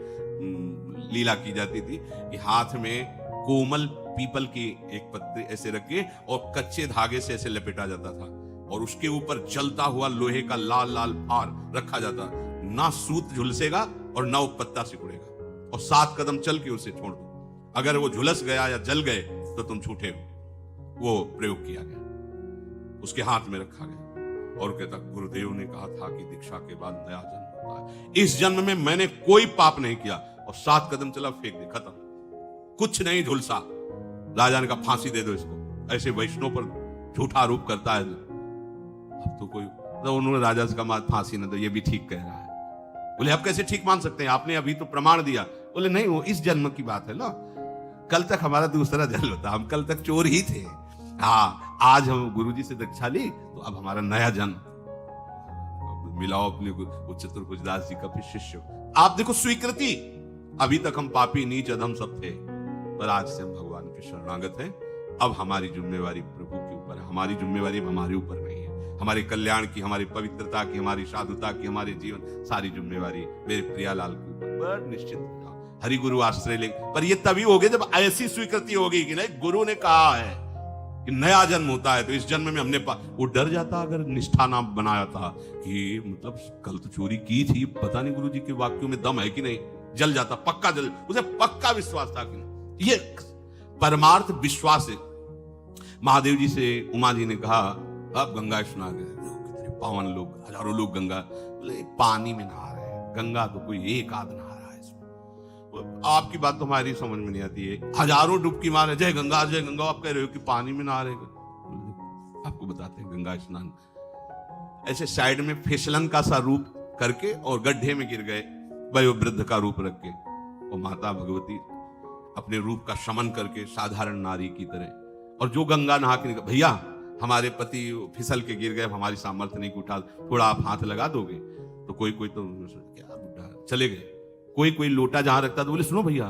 लीला की जाती थी कि हाथ में कोमल पीपल की एक पत्ती ऐसे रखे और कच्चे धागे से ऐसे लपेटा जाता था और उसके ऊपर जलता हुआ लोहे का लाल लाल फार रखा जाता। ना सूत झुलसेगा और ना वो पत्ता सिकुड़ेगा, और 7 कदम चल के उसे छोड़ दो। अगर वो झुलस गया या जल गए तो तुम छूटे हो। वो प्रयोग किया गया, उसके हाथ में रखा गया और कहता, गुरुदेव ने कहा था कि दीक्षा के बाद नया जन्म होता है। इस जन्म में मैंने कोई पाप नहीं किया। और 7 कदम चला, फेंक दे, खत्म, कुछ नहीं झुलसा। राजा ने कहा, फांसी दे दो इसको, ऐसे वैष्णव पर झूठा आरोप करता है। अब तो कोई, तो उन्होंने राजा से कहा, फांसी न दो, ये भी ठीक कह रहा है। बोले, आप कैसे ठीक मान सकते हैं, आपने अभी तो प्रमाण दिया। बोले, नहीं, वो इस जन्म की बात है ना, कल तक हमारा दूसरा जन्म होता, हम कल तक चोर ही थे। हाँ, आज हम गुरुजी से दीक्षा ली तो अब हमारा नया जन्म। मिलाओ अपने को, चतुर्भुजदास जी का भी शिष्य। आप देखो स्वीकृति, अभी तक हम पापी नीच अधम सब थे, पर आज से हम भगवान के शरणागत हैं। अब हमारी जिम्मेवारी प्रभु के ऊपर है, हमारी जिम्मेवारी हमारे ऊपर नहीं है। हमारे कल्याण की, हमारी पवित्रता की, हमारी साधुता की, हमारे जीवन सारी जिम्मेवारी मेरे प्रियालाल के ऊपर। बड़ निश्चित था, हरि गुरु आश्रय ले। पर ये तभी होगी जब ऐसी स्वीकृति होगी कि नहीं, गुरु ने कहा है कि नया जन्म होता है, तो इस जन्म में हमने वो डर जाता अगर निष्ठा ना बनाया था कि मतलब कल तो चोरी की थी, पता नहीं गुरु जी के वाक्यों में दम है कि नहीं, जल जाता, पक्का जल। उसे पक्का विश्वास था कि नहीं। ये परमार्थ विश्वास है। महादेव जी से उमा जी ने कहा, अब गंगा स्नान गए, कितने पावन लोग, हजारों लोग गंगा, बोले पानी में नहा रहे हैं, गंगा तो कोई एक आध नहा रहा है इसमें। आपकी बात तो हमारी समझ में नहीं आती है, हजारों डुबकी मारे, जय गंगा जय गंगा, आप कह रहे हो कि पानी में नहा रहे। आपको बताते हैं गंगा स्नान ऐसे साइड में फिसलन का सा रूप करके और गड्ढे में गिर गए, वयोवृद्ध का रूप रख के, और माता भगवती अपने रूप का शमन करके साधारण नारी की तरह। और जो गंगा नहा के निकल, भैया हमारे पति फिसल के गिर गए, हमारी सामर्थ्य नहीं उठा, थोड़ा आप हाथ लगा दोगे। तो कोई कोई तो क्या बुढ़ा, चले गए। कोई कोई लोटा जहां रखता तो बोले, सुनो भैया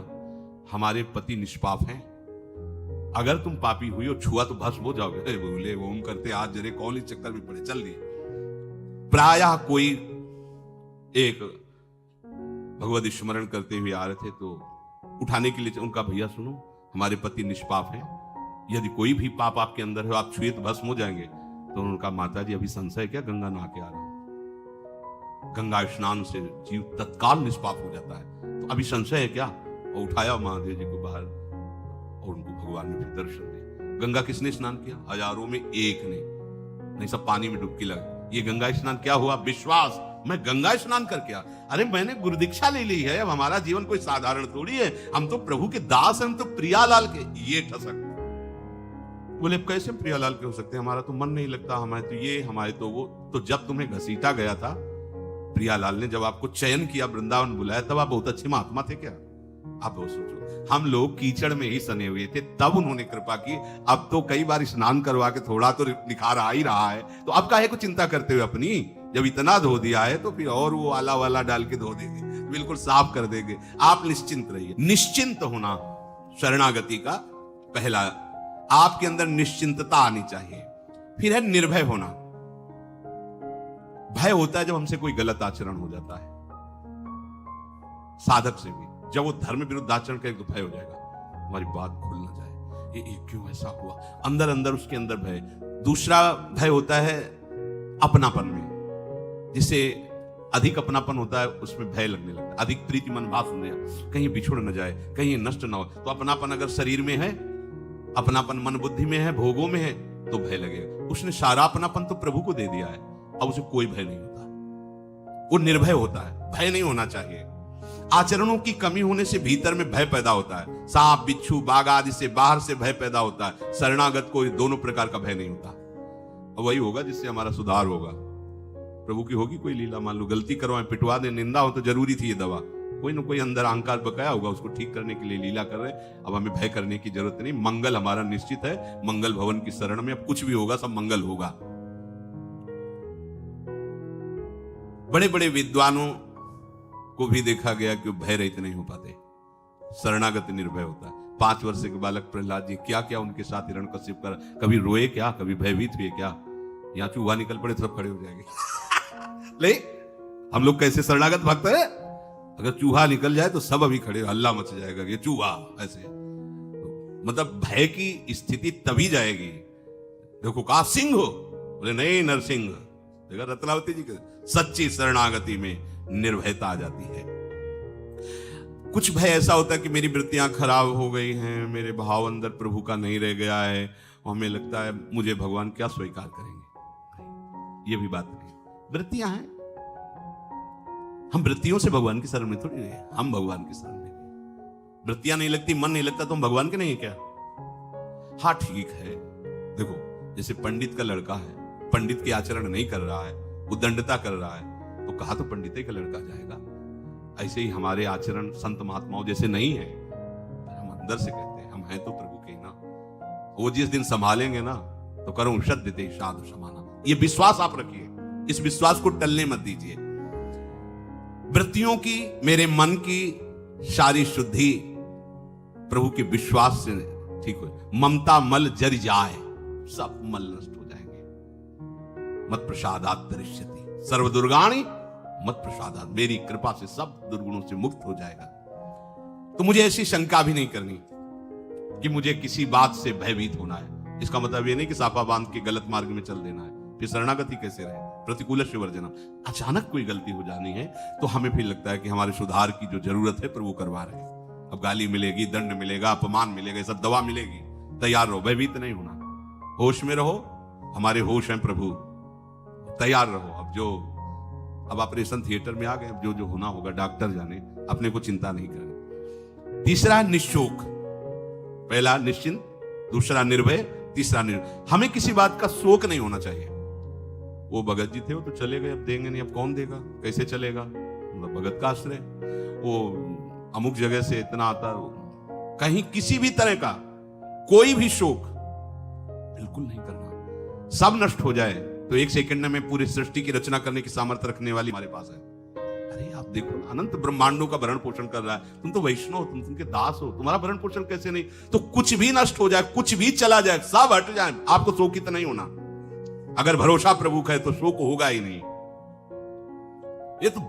हमारे पति निष्पाप हैं, अगर तुम पापी हुई और छुआ तो भस्म हो जाओगे। बोले ओम करते हाथ जरे, कौन इस चक्कर में पड़े, चल दिए। प्रायः कोई एक भगवत स्मरण करते हुए आ रहे थे तो उठाने के लिए उनका, भैया सुनो हमारे पति निष्पाप हैं, यदि कोई भी पाप आपके अंदर है आप छुए तो भस्म हो जाएंगे। तो उनका, माता जी अभी संशय क्या, गंगा नहा के आ रहा हूं। गंगा स्नान से जीव तत्काल निष्पाप हो जाता है। तो अभी संशय है क्या? और उठाया महादेव जी को बाहर और उनको भगवान ने फिर दर्शन दिया। गंगा किसने स्नान किया? हजारों में एक ने, नहीं सब पानी में डुबकी लगा। ये गंगा स्नान क्या हुआ? विश्वास, मैं गंगा स्नान करके आ, अरे मैंने गुरु दीक्षा ले ली है, अब हमारा जीवन कोई साधारण थोड़ी है, हम तो प्रभु के दास हैं, हम तो प्रियालाल के। ये ठसक बोले कैसे प्रियालाल के हो सकते हैं, हमारा तो मन नहीं लगता, हमारे तो ये, हमारे तो वो। तो जब तुम्हें घसीटा गया था प्रियालाल ने, जब आपको चयन किया, वृंदावन बुलाया, तब आप बहुत अच्छे महात्मा थे क्या? आप वो सोचो, हम लोग कीचड़ में ही सने हुए थे, तब उन्होंने कृपा की। अब तो कई बार स्नान करवा के थोड़ा तो निखार आ ही रहा है, तो अब काहे को चिंता करते हुए अपनी? जब इतना धो दिया है तो फिर और वो आला वाला डाल के धो देंगे, बिल्कुल साफ कर देंगे। आप निश्चिंत रहिए। निश्चिंत होना शरणागति का पहला, आपके अंदर निश्चिंतता आनी चाहिए। फिर है निर्भय होना। भय होता है जब हमसे कोई गलत आचरण हो जाता है, साधक से भी। जब वो धर्म विरुद्ध आचरण करे तो भय हो जाएगा, हमारी बात भूल ना जाए, ये क्यों ऐसा हुआ, अंदर अंदर उसके अंदर भय। दूसरा भय होता है अपनापन में, जिससे अधिक अपनापन होता है उसमें भय लगने लगता है। अधिक प्रीति मन भाव सुन लिया, कहीं बिछुड़ न जाए, कहीं नष्ट ना हो। तो अपनापन अगर शरीर में है, अपनापन मन बुद्धि में है, भोगों में है, तो भय लगेगा। उसने सारा अपनापन तो प्रभु को दे दिया है, अब उसे कोई भय नहीं होता, वो निर्भय होता है। भय नहीं होना चाहिए। आचरणों की कमी होने से भीतर में भय पैदा होता है। सांप बिच्छू बाघ आदि से बाहर से भय पैदा होता है। शरणागत को दोनों प्रकार का भय नहीं होता। वही होगा जिससे हमारा सुधार होगा। प्रभु की होगी कोई लीला, मान लो गलती करवाएं, पिटवा दे, निंदा हो, तो जरूरी थी ये दवा। कोई ना कोई अंदर अहंकार बकाया होगा, उसको ठीक करने के लिए लीला कर रहे हैं। अब हमें भय करने की जरूरत नहीं। मंगल हमारा निश्चित है। मंगल भवन की शरण में अब कुछ भी होगा सब मंगल होगा। बड़े बड़े विद्वानों को भी देखा गया कि भय रहित नहीं हो पाते, शरणागत निर्भय होता है। 5 वर्ष के बालक प्रहलाद जी, क्या क्या उनके साथ हिरण्यकश्यप कर, कभी रोए क्या, कभी भयभीत हुए क्या? यहाँ चूहा निकल पड़े सब खड़े हो जाएंगे। ले हम लोग कैसे शरणागत भक्त है, अगर चूहा निकल जाए तो सब अभी खड़े, हल्ला मच जाएगा, ये चूहा ऐसे। तो मतलब भय की स्थिति तभी जाएगी। देखो कहा सिंह हो, बोले नहीं नरसिंह। देखा रत्नावती जी के, सच्ची शरणागति में निर्भयता आ जाती है। कुछ भय ऐसा होता है कि मेरी वृत्तियां खराब हो गई हैं, मेरे भाव अंदर प्रभु का नहीं रह गया है, और हमें लगता है मुझे भगवान क्या स्वीकार करेंगे। ये भी बात नहीं, वृत्तियां हैं, हम वृत्तियों से भगवान की शरण में थोड़ी रहे, हम भगवान की शरण में। वृत्तियां नहीं लगती, मन नहीं लगता, तो हम भगवान के नहीं क्या? हाँ ठीक है। देखो जैसे पंडित का लड़का है, पंडित के आचरण नहीं कर रहा है, वो दंडता कर रहा है, तो कहा तो पंडित का लड़का जाएगा। ऐसे ही हमारे आचरण संत महात्माओं जैसे नहीं है, हम अंदर से कहते हैं हम हैं तो प्रभु के ना। वो जिस दिन संभालेंगे ना, तो करो शब्द देते साधु समाना। ये विश्वास आप रखिए, इस विश्वास को टलने मत दीजिए। वृत्तियों की, मेरे मन की सारी शुद्धि प्रभु के विश्वास से ठीक हो। ममता मल जर जाए, सब मल नष्ट हो जाएंगे। मत प्रसादात तरिष्यति सर्व दुर्गाणी मत प्रसादात, मेरी कृपा से सब दुर्गुणों से मुक्त हो जाएगा। तो मुझे ऐसी शंका भी नहीं करनी कि मुझे किसी बात से भयभीत होना है। इसका मतलब ये नहीं कि साफा बांध के गलत मार्ग में चल देना है, फिर शरणागति कैसे रहे। प्रतिकूल वर्जना, अचानक कोई गलती हो जानी है तो हमें फिर लगता है कि हमारे सुधार की जो जरूरत है प्रभु करवा रहे हैं। अब गाली मिलेगी, दंड मिलेगा, अपमान मिलेगा, ये सब दवा मिलेगी, तैयार रहो, भयभीत नहीं होना, होश में रहो। हमारे होश हैं प्रभु, तैयार रहो। अब ऑपरेशन थिएटर में आ गए, अब जो होना होगा डॉक्टर जाने, अपने को चिंता नहीं करनी। तीसरा निशोक, पहला निश्चिंत, दूसरा निर्भय, तीसरा निर्भय। हमें किसी बात का शोक नहीं होना चाहिए। वो भगत जी थे, वो तो चले गए, अब देंगे नहीं, अब कौन देगा, कैसे चलेगा, मतलब भगत का आश्रय। वो अमुक जगह से इतना आता, कहीं किसी भी तरह का कोई भी शोक बिल्कुल नहीं करना। सब नष्ट हो जाए तो 1 सेकंड में पूरी सृष्टि की रचना करने की सामर्थ्य रखने वाली हमारे पास है। अरे आप देखो, अनंत ब्रह्मांडों का भरण पोषण कर रहा है। तुम तो वैष्णव हो, तुम उनके दास हो, तुम्हारा भरण पोषण कैसे नहीं? तो कुछ भी नष्ट हो जाए, कुछ भी चला जाए, सब हट जाए, आपको शोकित नहीं होना। अगर भरोसा प्रभु का है तो शोक होगा ही नहीं। ये तो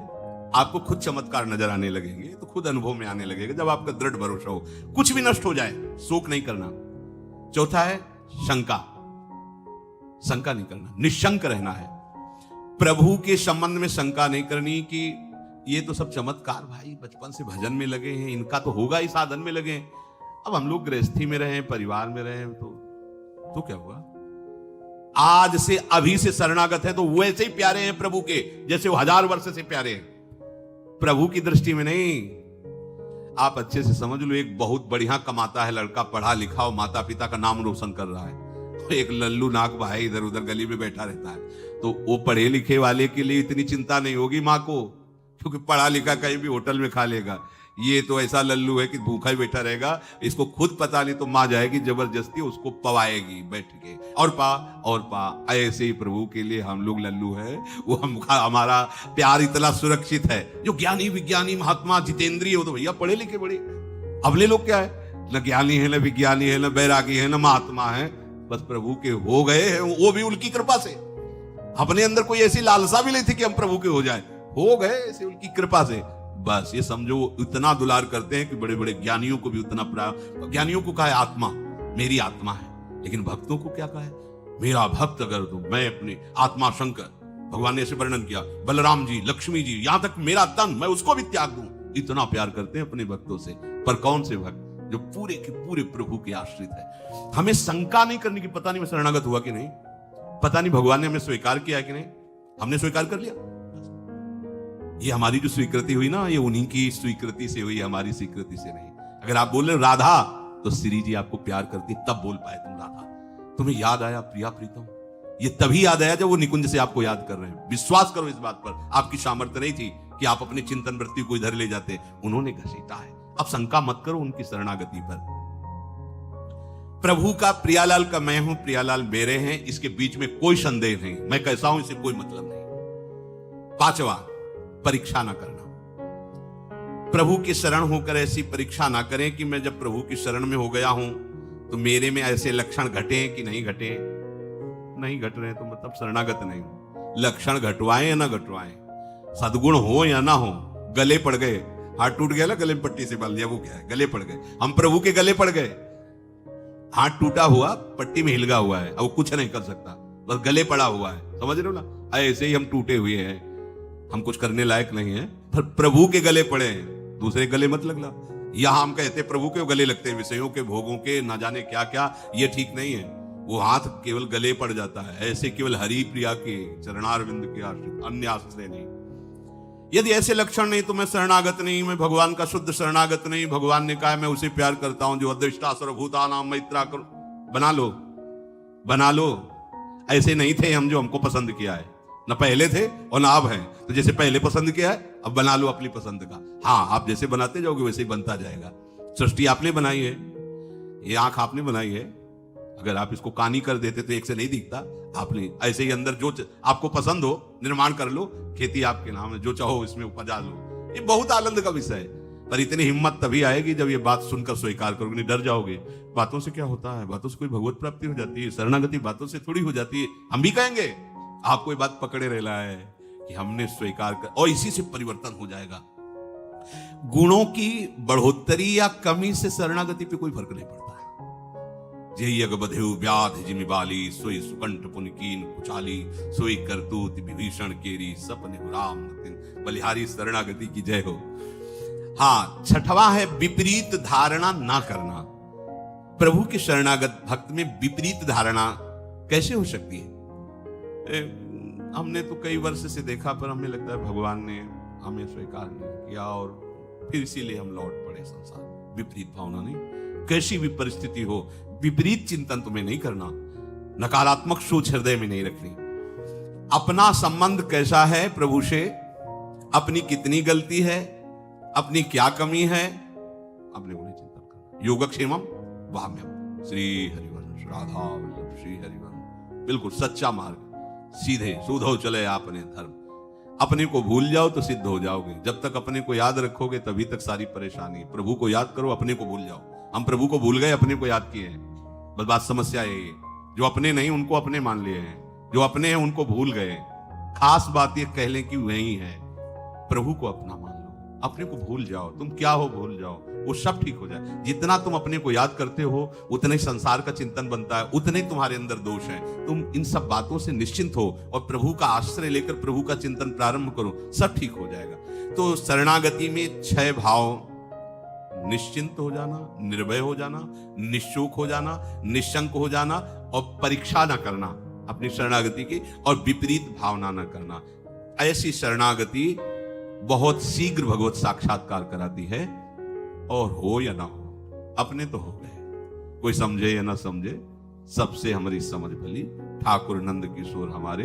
आपको खुद चमत्कार नजर आने लगेंगे, तो खुद अनुभव में आने लगेगा जब आपका दृढ़ भरोसा हो। कुछ भी नष्ट हो जाए, शोक नहीं करना। चौथा है शंका, शंका नहीं करना, निशंक रहना है। प्रभु के संबंध में शंका नहीं करनी कि ये तो सब चमत्कार भाई बचपन से भजन में लगे हैं, इनका तो होगा ही साधन में लगे हैं। अब हम लोग गृहस्थी में रहे, परिवार में रहे, तो क्या हुआ? आज से अभी से शरणागत है तो वैसे ही प्यारे हैं प्रभु के जैसे वो 1000 वर्ष से प्यारे हैं। प्रभु की दृष्टि में नहीं। आप अच्छे से समझ लो, एक बहुत बढ़िया कमाता है लड़का, पढ़ा लिखा और माता पिता का नाम रोशन कर रहा है, एक लल्लू नाक भाई इधर उधर गली में बैठा रहता है, तो वो पढ़े लिखे वाले के लिए इतनी चिंता नहीं होगी माँ को, क्योंकि पढ़ा लिखा कहीं भी होटल में खा लेगा। ये तो ऐसा लल्लू है कि भूखा ही बैठा रहेगा, इसको खुद पता नहीं तो माँ जाएगी जबरदस्ती उसको पवाएगी बैठ के, और पा। ऐसे ही प्रभु के लिए हम लोग लल्लू है, वो हमारा प्यार इतना सुरक्षित है। जो ज्ञानी विज्ञानी महात्मा जितेंद्रिय हो तो भैया पढ़े लिखे बड़े, अगले लोग क्या है, न ज्ञानी है न विज्ञानी है न बैरागी है न महात्मा है, बस प्रभु के हो गए हैं, वो भी उनकी कृपा से। अपने अंदर कोई ऐसी लालसा भी नहीं थी कि हम प्रभु के हो जाए, हो गए ऐसे उनकी कृपा से। बस ये समझो इतना दुलार करते हैं कि बड़े बड़े ज्ञानियों को भी उतना ज्ञानियों को कहा है आत्मा, मेरी आत्मा है, लेकिन भक्तों को क्या कहा है, मेरा भक्त अगर तो मैं अपनी आत्मा शंकर, भगवान ने ऐसे वर्णन किया, बलराम जी, लक्ष्मी जी, यहां तक मेरा तन मैं उसको भी त्याग दूं। इतना प्यार करते हैं अपने भक्तों से। पर कौन से भक्त? जो पूरे के पूरे प्रभु के आश्रित है। हमें शंका नहीं करनी कि पता नहीं मैं शरणागत हुआ कि नहीं, पता नहीं भगवान ने हमें स्वीकार किया कि नहीं। हमने स्वीकार कर लिया, ये हमारी जो स्वीकृति हुई ना, ये उन्हीं की स्वीकृति से हुई, हमारी स्वीकृति से नहीं। अगर आप बोल रहे राधा, तो श्री जी आपको प्यार करती तब बोल पाए तुम राधा। तुम्हें याद आया प्रिया प्रीतम, ये तभी याद आया जब वो निकुंज से आपको याद कर रहे हैं। विश्वास करो इस बात पर, आपकी सामर्थ्य नहीं थी कि आप अपने चिंतन वृत्ति को इधर ले जाते, उन्होंने घसीटा है। अब शंका मत करो उनकी शरणागति पर। प्रभु का प्रियालाल का मैं हूं, प्रियालाल मेरे हैं, इसके बीच में कोई संदेह नहीं। मैं कैसा हूं इससे कोई मतलब नहीं। 5वां, परीक्षा ना करना। प्रभु की शरण होकर ऐसी परीक्षा ना करें कि मैं जब प्रभु की शरण में हो गया हूं तो मेरे में ऐसे लक्षण घटे कि नहीं घटे। नहीं घट रहे तो मतलब शरणागत नहीं हो। लक्षण घटवाएं या ना घटवाएं, सद्गुण हो या ना हो, गले पड़ गए, हाथ टूट गया ना, गले में पट्टी से बांध लिया, वो क्या है, गले पड़ गए। हम प्रभु के गले पड़ गए, हाथ टूटा हुआ पट्टी में हिलगा हुआ है, अब कुछ नहीं कर सकता, बस गले पड़ा हुआ है, समझ रहे हो ना। ऐसे ही हम टूटे हुए हैं, हम कुछ करने लायक नहीं है, पर प्रभु के गले पड़े हैं, दूसरे गले मत लगना। यहां हम कहते प्रभु के गले लगते हैं, विषयों के भोगों के ना जाने क्या क्या, ये ठीक नहीं है। वो हाथ केवल गले पड़ जाता है, ऐसे केवल हरि प्रिया के चरणारविंद के आश्रित, अन्य आश्रय नहीं। यदि ऐसे लक्षण नहीं तो मैं शरणागत नहीं, मैं भगवान का शुद्ध शरणागत नहीं। भगवान ने कहा मैं उसे प्यार करता हूं जो अदृष्टा सर्वभूतानां मैत्रा करो। बना लो। ऐसे नहीं थे हम जो हमको पसंद किया है, न पहले थे और न अब हैं। तो जैसे पहले पसंद किया है अब बना लो अपनी पसंद का। हाँ, आप जैसे बनाते जाओगे वैसे ही बनता जाएगा। सृष्टि आपने बनाई है, ये आंख आपने बनाई है, अगर आप इसको कानी कर देते तो एक से नहीं दिखता। आपने ऐसे ही अंदर जो आपको पसंद हो निर्माण कर लो, खेती आपके नाम है, जो चाहो इसमें उपजा लो। ये बहुत आनंद का विषय है, पर इतनी हिम्मत तभी आएगी जब ये बात सुनकर स्वीकार करोगे। नहीं डर जाओगे, बातों से क्या होता है, बातों से कोई भगवत प्राप्ति हो जाती है, शरणागति बातों से थोड़ी हो जाती है। हम भी कहेंगे, आपको ये बात पकड़े रहना है कि हमने स्वीकार कर, और इसी से परिवर्तन हो जाएगा। गुणों की बढ़ोतरी या कमी से शरणागति पे कोई फर्क नहीं पड़ता। जेहि अग बधेउ व्याध जिमि बाली, सोई सुकंठ पुनकीन कुचाली, सोई करतूत विभीषण केरी, सपने राम नतिन बलिहारी। शरणागति की जय हो। हाँ, 6वां है विपरीत धारणा ना करना। प्रभु के शरणागत भक्त में विपरीत धारणा कैसे हो सकती है? हमने तो कई वर्ष से देखा, पर हमें लगता है भगवान ने हमें स्वीकार नहीं किया और फिर इसीलिए हम लौट पड़े संसार। विपरीत भावना नहीं, कैसी भी परिस्थिति हो विपरीत चिंतन तुम्हें नहीं करना, नकारात्मक सोच हृदय में नहीं रखनी। अपना संबंध कैसा है प्रभु से, अपनी कितनी गलती है, अपनी क्या कमी है, अपने को नहीं चिंतन करना। योगक्षेमम वाम्यम श्री हरिवंश राधा वल्लभ श्री हरिवंश। बिल्कुल सच्चा मार्ग, सीधे सूधो चले आपने धर्म। अपने को भूल जाओ तो सिद्ध हो जाओगे। जब तक अपने को याद रखोगे तभी तक सारी परेशानी। प्रभु को याद करो, अपने को भूल जाओ। हम प्रभु को भूल गए, अपने को याद किए हैं, बस बात समस्या है ये। जो अपने नहीं उनको अपने मान लिए हैं, जो अपने हैं उनको भूल गए। खास बात ये कह लें कि वही है, प्रभु को अपना मान लो, अपने को भूल जाओ, तुम क्या हो भूल जाओ, वो सब ठीक हो जाए। जितना तुम अपने को याद करते हो उतने संसार का चिंतन बनता है, उतने तुम्हारे अंदर दोष हैं। तुम इन सब बातों से निश्चिंत हो और प्रभु का आश्रय लेकर प्रभु का चिंतन प्रारंभ करो, सब ठीक हो जाएगा। तो शरणागति में 6 भाव: निश्चिंत हो जाना, निर्भय हो जाना, निश्चूक हो जाना, निशंक हो जाना और परीक्षा न करना अपनी शरणागति की, और विपरीत भावना न करना। ऐसी शरणागति बहुत शीघ्र भगवत साक्षात्कार कराती है। और हो या ना हो, अपने तो हो गए, कोई समझे या ना समझे, सबसे हमारी समझ भली। ठाकुर नंद किशोर हमारे